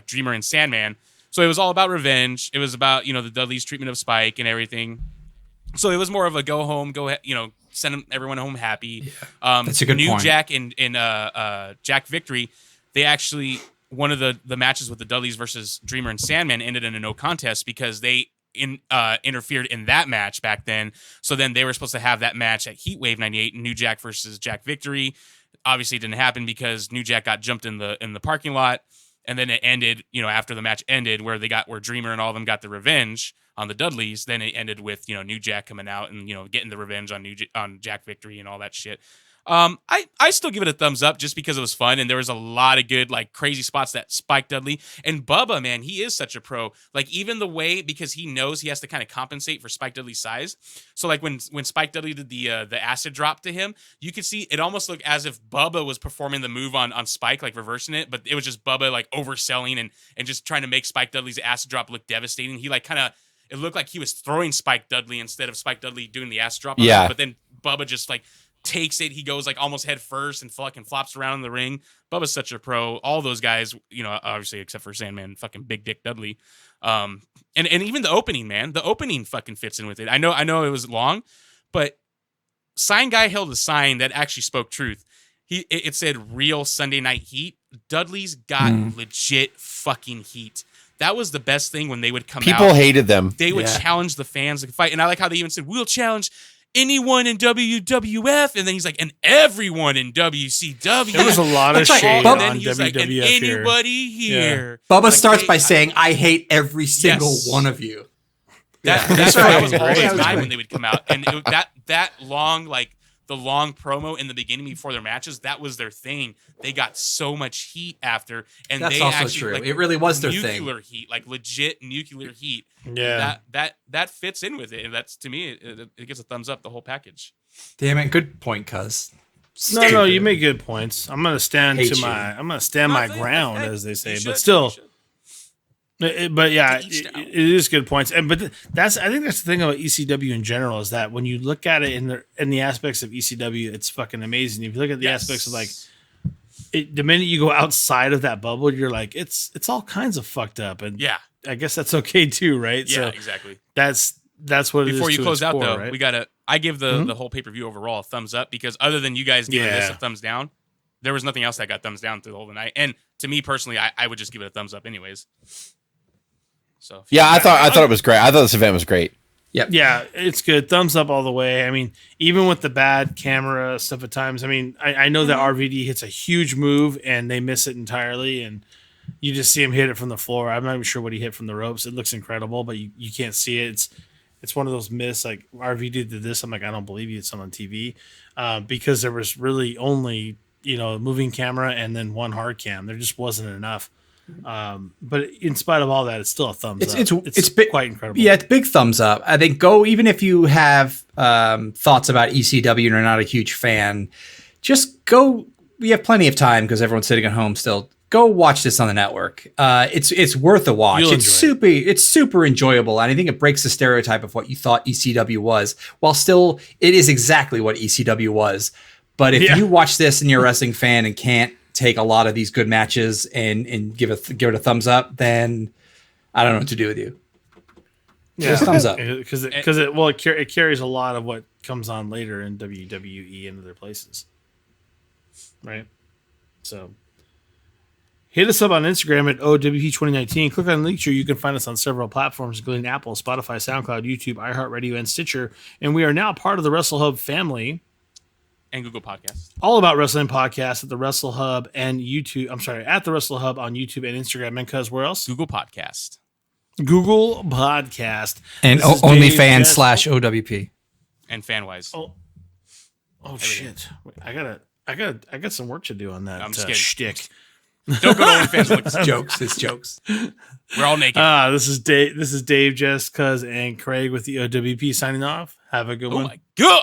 Dreamer and Sandman. So it was all about revenge. It was about the Dudley's treatment of Spike and everything. So it was more of a go home, send everyone home happy. Yeah, that's a good point. New Jack and Jack Victory, they actually one of the matches with the Dudleys versus Dreamer and Sandman ended in a no contest because they interfered in that match back then. So then they were supposed to have that match at HeatWave 98, New Jack versus Jack Victory. Obviously it didn't happen because New Jack got jumped in the parking lot, and then it ended, after the match ended where Dreamer and all of them got the revenge on the Dudleys. Then it ended with, New Jack coming out and, getting the revenge on Jack Victory and all that shit. I still give it a thumbs up just because it was fun, and there was a lot of good, like, crazy spots that Spike Dudley and Bubba, man, he is such a pro. Like, even the way, because he knows he has to kind of compensate for Spike Dudley's size. So, like, when Spike Dudley did the acid drop to him, you could see it almost looked as if Bubba was performing the move on Spike, like reversing it, but it was just Bubba like overselling and just trying to make Spike Dudley's acid drop look devastating. He it looked like he was throwing Spike Dudley instead of Spike Dudley doing the acid drop. Yeah. But then Bubba just like takes it. He goes like almost head first and fucking flops around in the ring. Bubba's such a pro. All those guys, you know, obviously except for Sandman, fucking Big Dick Dudley. And even the opening, man, the opening fucking fits in with it. I know it was long, but Sign Guy held a sign that actually spoke truth. It said real Sunday Night Heat. Dudley's got legit fucking heat. That was the best thing when they would come out. People hated them. They would challenge the fans to fight. And I like how they even said, we'll challenge anyone in WWF. And then he's like, and everyone in WCW. There was a lot of shade and then on he's WWF like, and anybody here. Bubba Like, starts by saying, I hate every single one of you. That was all the time when they would come out. And that long, like, the long promo in the beginning before their matches, that was their thing. They got so much heat after, and that's they also actually, true. like, It really was their thing. Nuclear heat, like legit nuclear heat. Yeah, that fits in with it, and that's, to me, it gets a thumbs up. The whole package. Damn it, good point, cuz. No, you make good points. I'm gonna stand my ground, as they say. But still. But yeah, it is good points, I think that's the thing about ECW in general is that when you look at it in the aspects of ECW, it's fucking amazing. If you look at the aspects of like, the minute you go outside of that bubble, you're like, it's all kinds of fucked up, and I guess that's okay too, right? Yeah, so exactly. That's what it is. Before you close out though, right? I give the whole pay-per-view overall a thumbs up, because other than you guys giving this a thumbs down, there was nothing else that got thumbs down through the whole night. And to me personally, I would just give it a thumbs up anyways. So yeah, I thought it was great. I thought this event was great. Yep. Yeah, it's good. Thumbs up all the way. I mean, even with the bad camera stuff at times, I mean, I know that RVD hits a huge move and they miss it entirely, and you just see him hit it from the floor. I'm not even sure what he hit from the ropes. It looks incredible, but you can't see it. It's one of those myths, like RVD did this. I'm like, I don't believe you. It's on TV, because there was really only, moving camera and then one hard cam. There just wasn't enough. But in spite of all that, it's still a thumbs up. It's quite incredible. Yeah, it's big thumbs up. I think even if you have thoughts about ECW and are not a huge fan, just go. We have plenty of time because everyone's sitting at home still. Go watch this on the network. It's worth a watch. It's super enjoyable, and I think it breaks the stereotype of what you thought ECW was, while still it is exactly what ECW was. But if you watch this and you're a wrestling fan and can't take a lot of these good matches and give it a thumbs up, then I don't know what to do with you. Yeah, just thumbs up, because it carries a lot of what comes on later in WWE and other places, right? So hit us up on Instagram at O.W.P 2019. Click on the link tree. You can find us on several platforms, including Apple, Spotify, SoundCloud, YouTube, iHeartRadio, and Stitcher. And we are now part of the WrestleHub family. And Google Podcasts. All about wrestling podcasts at the WrestleHub and YouTube. I'm sorry, at the WrestleHub on YouTube and Instagram. And cuz where else? Google Podcast. Google Podcast. And OnlyFans /OWP. And FanWise. Oh shit! I got some work to do on that. I'm just shtick. Don't go to OnlyFans. It's jokes. It's jokes. We're all naked. This is Dave, Jess, Cuz, and Craig with the O.W.P signing off. Have a good one. Oh my god.